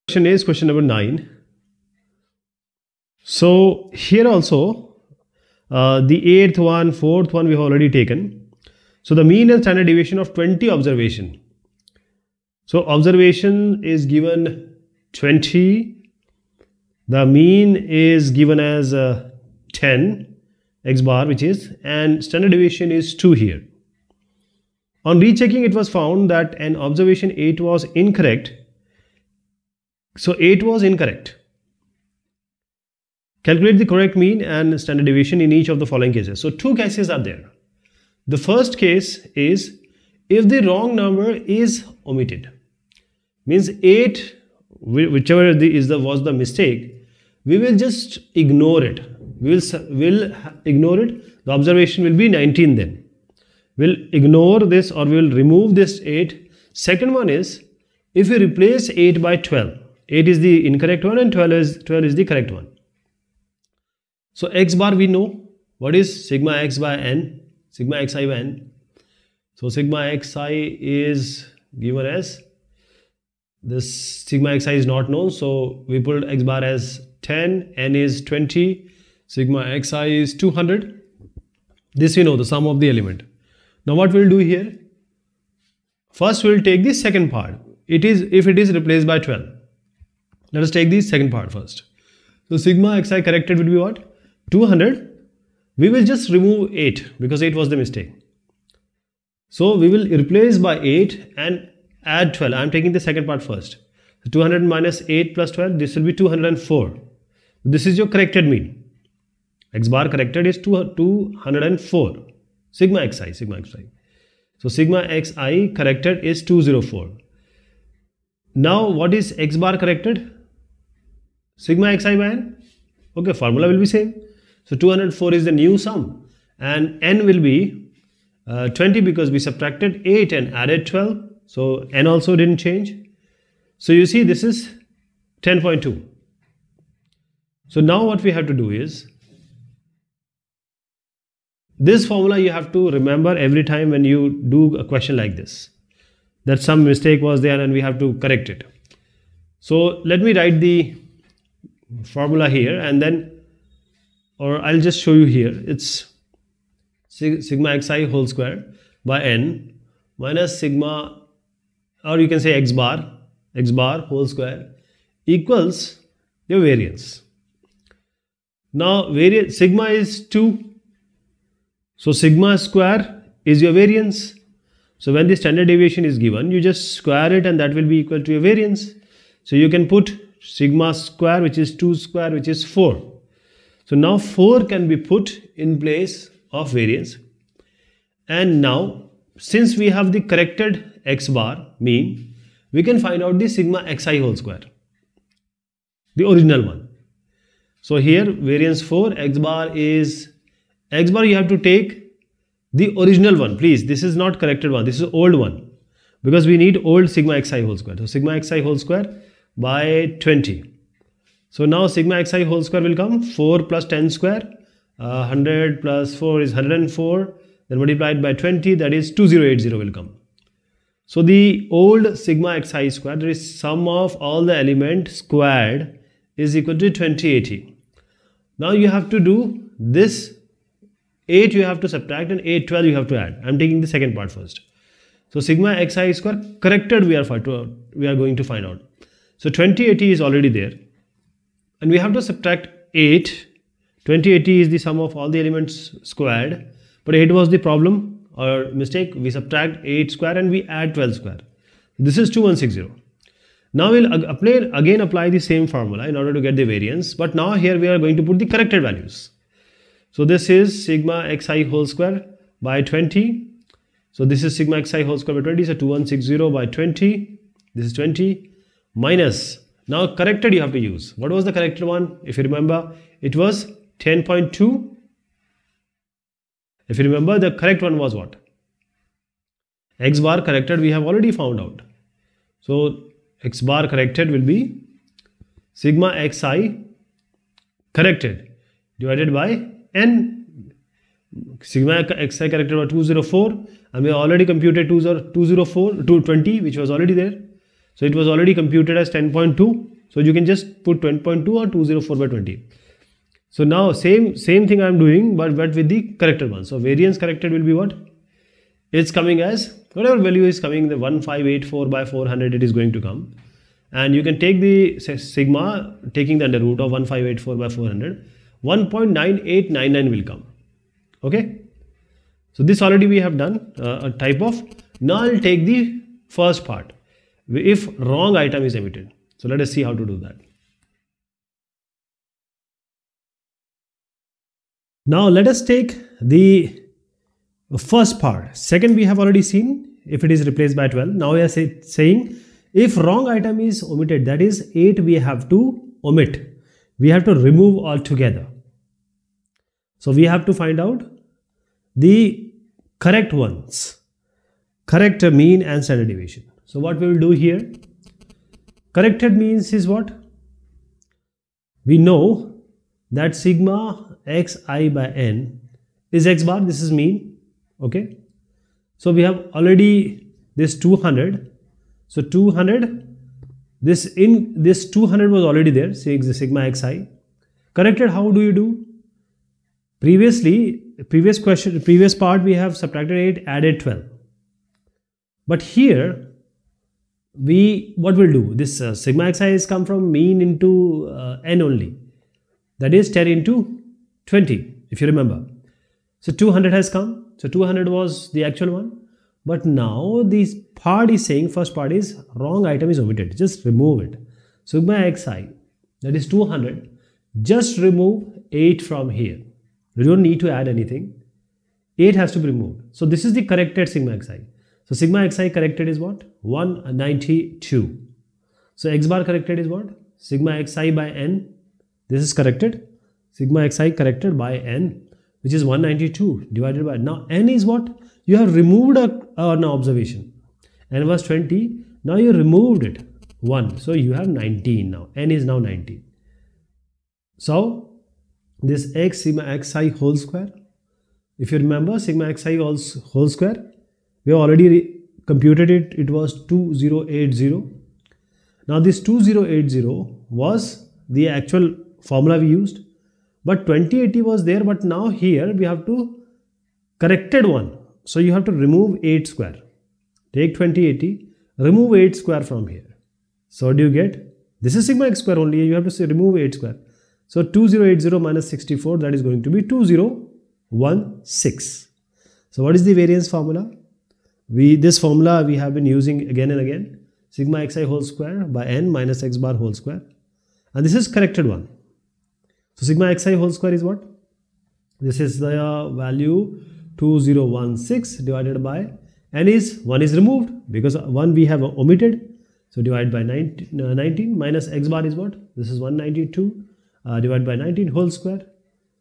Speaker 1: Question is question number 9. So here also the 8th one, 4th one we have already taken. So the mean and standard deviation of 20 observation. So observation is given 20. The mean is given as 10 x bar, which is, and standard deviation is 2 here. On rechecking, it was found that an observation 8 was incorrect. So 8 was incorrect. Calculate the correct mean and standard deviation in each of the following cases. So 2 cases are there. The first case is if the wrong number is omitted. Means 8, whichever was the mistake, we will just ignore it. We'll ignore it. The observation will be 19 then. We'll ignore this, or we'll remove this 8. Second one is if we replace 8 by 12. 8 is the incorrect one and 12 is the correct one. So x bar we know. What is sigma x by n? Sigma xi by n. So sigma xi is given as, this sigma xi is not known, so we put x bar as 10, n is 20, sigma xi is 200. This we know, the sum of the element. Now what we'll do here? First we'll take the second part. It is if it is replaced by 12. Let us take the second part first. So sigma xi corrected will be what? 200. We will just remove 8 because 8 was the mistake. So we will replace by 8 and add 12. I am taking the second part first. 200 minus 8 plus 12, this will be 204. This is your corrected mean. X bar corrected is 204. Sigma xi. So sigma xi corrected is 204. Now what is x bar corrected? Sigma xi by n. Okay, formula will be same. So 204 is the new sum, and n will be 20 because we subtracted 8 and added 12. So n also didn't change. So you see this is 10.2. So now what we have to do is, this formula you have to remember every time when you do a question like this, that some mistake was there and we have to correct it. So let me write the formula here, and then, or I'll just show you here. It's sigma xi whole square by n minus sigma, or you can say x bar whole square equals your variance. Now sigma is 2. So sigma square is your variance. So when the standard deviation is given, you just square it and that will be equal to your variance. So you can put sigma square, which is 2 square, which is 4. So now 4 can be put in place of variance. And now since we have the corrected x bar mean, we can find out the sigma xi whole square, the original one. So here variance 4, x bar is, x bar you have to take the original one, please. This is not corrected one, this is old one, because we need old sigma xi whole square. So sigma xi whole square by 20. So now sigma xi whole square will come 4 plus 10 square, 100 plus 4 is 104, then multiplied by 20, that is 2080 will come. So the old sigma xi square, that is sum of all the elements squared, is equal to 2080. Now you have to do this 8 you have to subtract and 12 you have to add. I am taking the second part first. So sigma xi square corrected we are going to find out. So 2080 is already there, and we have to subtract 8. 2080 is the sum of all the elements squared, but 8 was the problem or mistake. We subtract 8 square and we add 12 square. This is 2160. Now we'll again apply the same formula in order to get the variance, but now here we are going to put the corrected values. So this is sigma xi whole square by 20. So this is sigma xi whole square by 20. So 2160 by 20. This is 20 minus. Now corrected you have to use. What was the corrected one? If you remember, it was 10.2. If you remember, the correct one was what? X bar corrected we have already found out. So x bar corrected will be sigma xi corrected divided by n. Sigma xi corrected by 204, and we already computed 220, which was already there. So it was already computed as 10.2. So you can just put 10.2 or 204 by 20. So now same thing I am doing, but with the corrected one. So variance corrected will be what? it's coming as whatever value is coming, the 1584 by 400 it is going to come. And you can take the sigma, taking the under root of 1584 by 400, 1.9899 will come. Okay. So this already we have done a type of. Now I'll take the first part, if wrong item is emitted. So let us see how to do that. Now let us take the first part. Second we have already seen, if it is replaced by 12. Now we are saying if wrong item is omitted, that is 8 we have to omit. We have to remove altogether. So we have to find out the correct ones, correct mean and standard deviation. So what we will do here, corrected means is what? We know that sigma xi by n is x bar, this is mean. Okay. So we have already this 200. So 200, this 200 was already there, say the sigma xi. Corrected, how do you do? Previously, previous part we have subtracted 8, added 12. But here, what we'll do? This sigma xi has come from mean into n only. That is 10 into 20, if you remember. So 200 has come. So 200 was the actual one. But now this part is saying, first part is wrong item is omitted. Just remove it. Sigma xi, that is 200. Just remove 8 from here. You don't need to add anything. 8 has to be removed. So this is the corrected sigma xi. So sigma xi corrected is what? 192. So x bar corrected is what? Sigma xi by n. This is corrected. Sigma xi corrected by n, which is 192 divided by. Now n is what? You have removed an observation. N was 20. Now you removed it. 1. So you have 19 now. N is now 19. So this x sigma xi whole square. If you remember sigma xi whole square, we have already computed it. It was 2080. Now this 2080 was the actual formula we used. But 2080 was there. But now here we have to corrected one. So you have to remove 8 square. Take 2080, remove 8 square from here. So what do you get? This is sigma x square only. You have to say remove 8 square. So 2080 minus 64, that is going to be 2016. So what is the variance formula? This formula we have been using again and again. Sigma xi whole square by n minus x bar whole square. And this is corrected one. So sigma xi whole square is what? This is the value 2016 divided by n is 1 is removed because 1 we have omitted. So divide by 19 minus x bar is what? This is 192 divided by 19 whole square.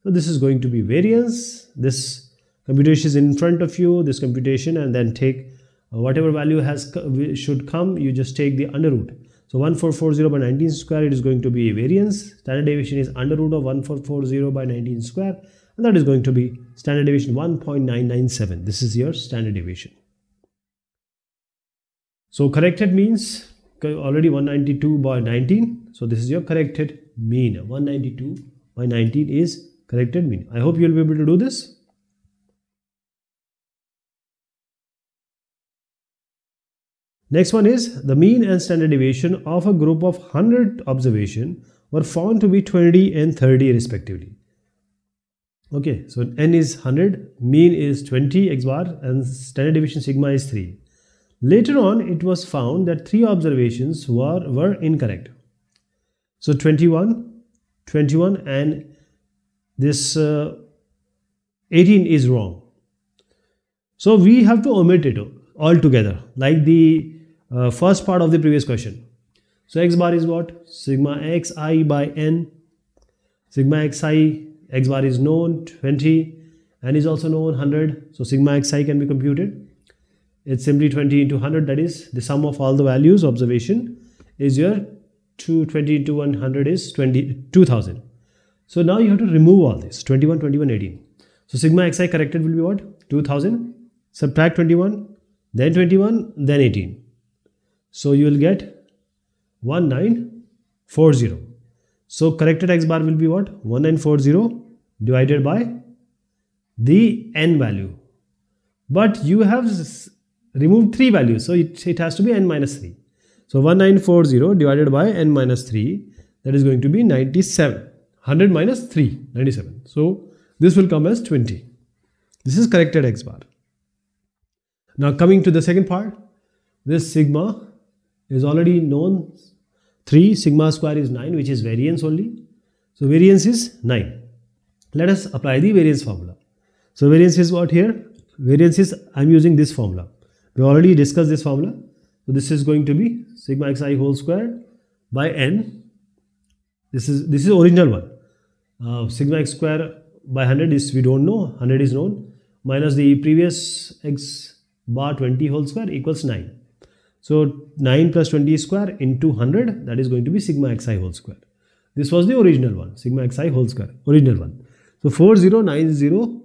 Speaker 1: So this is going to be variance. This computation is in front of you, this computation, and then take whatever value should come, you just take the under root. So 1440 by 19 square, it is going to be variance. Standard deviation is under root of 1440 by 19 square, and that is going to be standard deviation 1.997. This is your standard deviation. So corrected means already 192 by 19. So this is your corrected mean. 192 by 19 is corrected mean. I hope you will be able to do this. Next one is the mean and standard deviation of a group of 100 observation were found to be 20 and 30 respectively. Okay, so n is 100, mean is 20 x bar, and standard deviation sigma is 3. Later on, it was found that 3 observations were incorrect. So 21, and this 18 is wrong. So we have to omit it altogether, like the first part of the previous question. So x bar is what? Sigma xi by n. Sigma xi, x bar is known, 20, and is also known, 100. So sigma xi can be computed. It's simply 20 into 100, that is the sum of all the values observation is your 220 into 100 is 2000. So now you have to remove all this 21, 21, 18. So sigma xi corrected will be what? 2000. Subtract 21, then 21, then 18. So you will get 1940. So corrected x bar will be what? 1940 divided by the n value. but you have removed 3 values, so it has to be n minus 3. So 1940 divided by n minus 3, that is going to be 97. 100 minus 3, 97. So this will come as 20. This is corrected x bar. Now coming to the second part, this sigma is already known. 3 sigma square is 9, which is variance only. So variance is 9. Let us apply the variance formula. So variance is what here? Variance is, I am using this formula. We already discussed this formula. So this is going to be sigma xi whole square by n. This is original one. Sigma x square by 100 is, we don't know, 100 is known, minus the previous x bar 20 whole square equals 9. So 9 plus 20 square into 100, that is going to be sigma xi whole square. This was the original one, sigma xi whole square, original one. So 4090,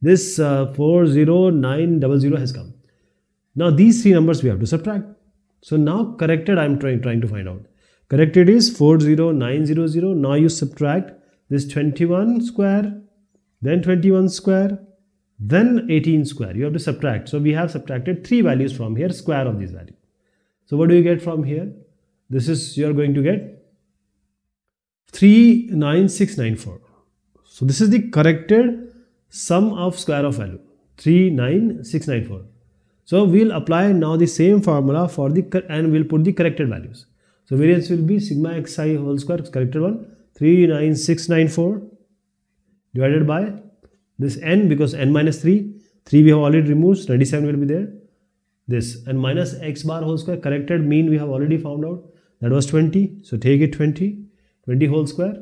Speaker 1: this 40900 has come. Now these three numbers we have to subtract. So now corrected, I am trying to find out. Corrected is 40900. Now you subtract this 21 square, then 21 square, then 18 square. You have to subtract. So we have subtracted 3 values from here, square of this value. So what do you get from here? This is, you are going to get 39694. So this is the corrected sum of square of value, 39694. So we'll apply now the same formula for the, and we'll put the corrected values. So variance will be sigma xi whole square, corrected one, 39694 divided by this n, because n minus 3 we have already removed, 97 will be there. This, and minus x bar whole square, corrected mean we have already found out, that was 20. So take it 20 whole square.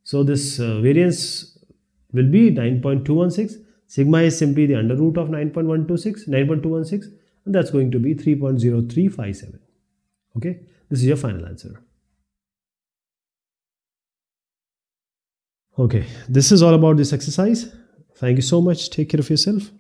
Speaker 1: So this variance will be 9.216. Sigma is simply the under root of 9.216, and that's going to be 3.0357. Okay, this is your final answer. Okay, this is all about this exercise. Thank you so much. Take care of yourself.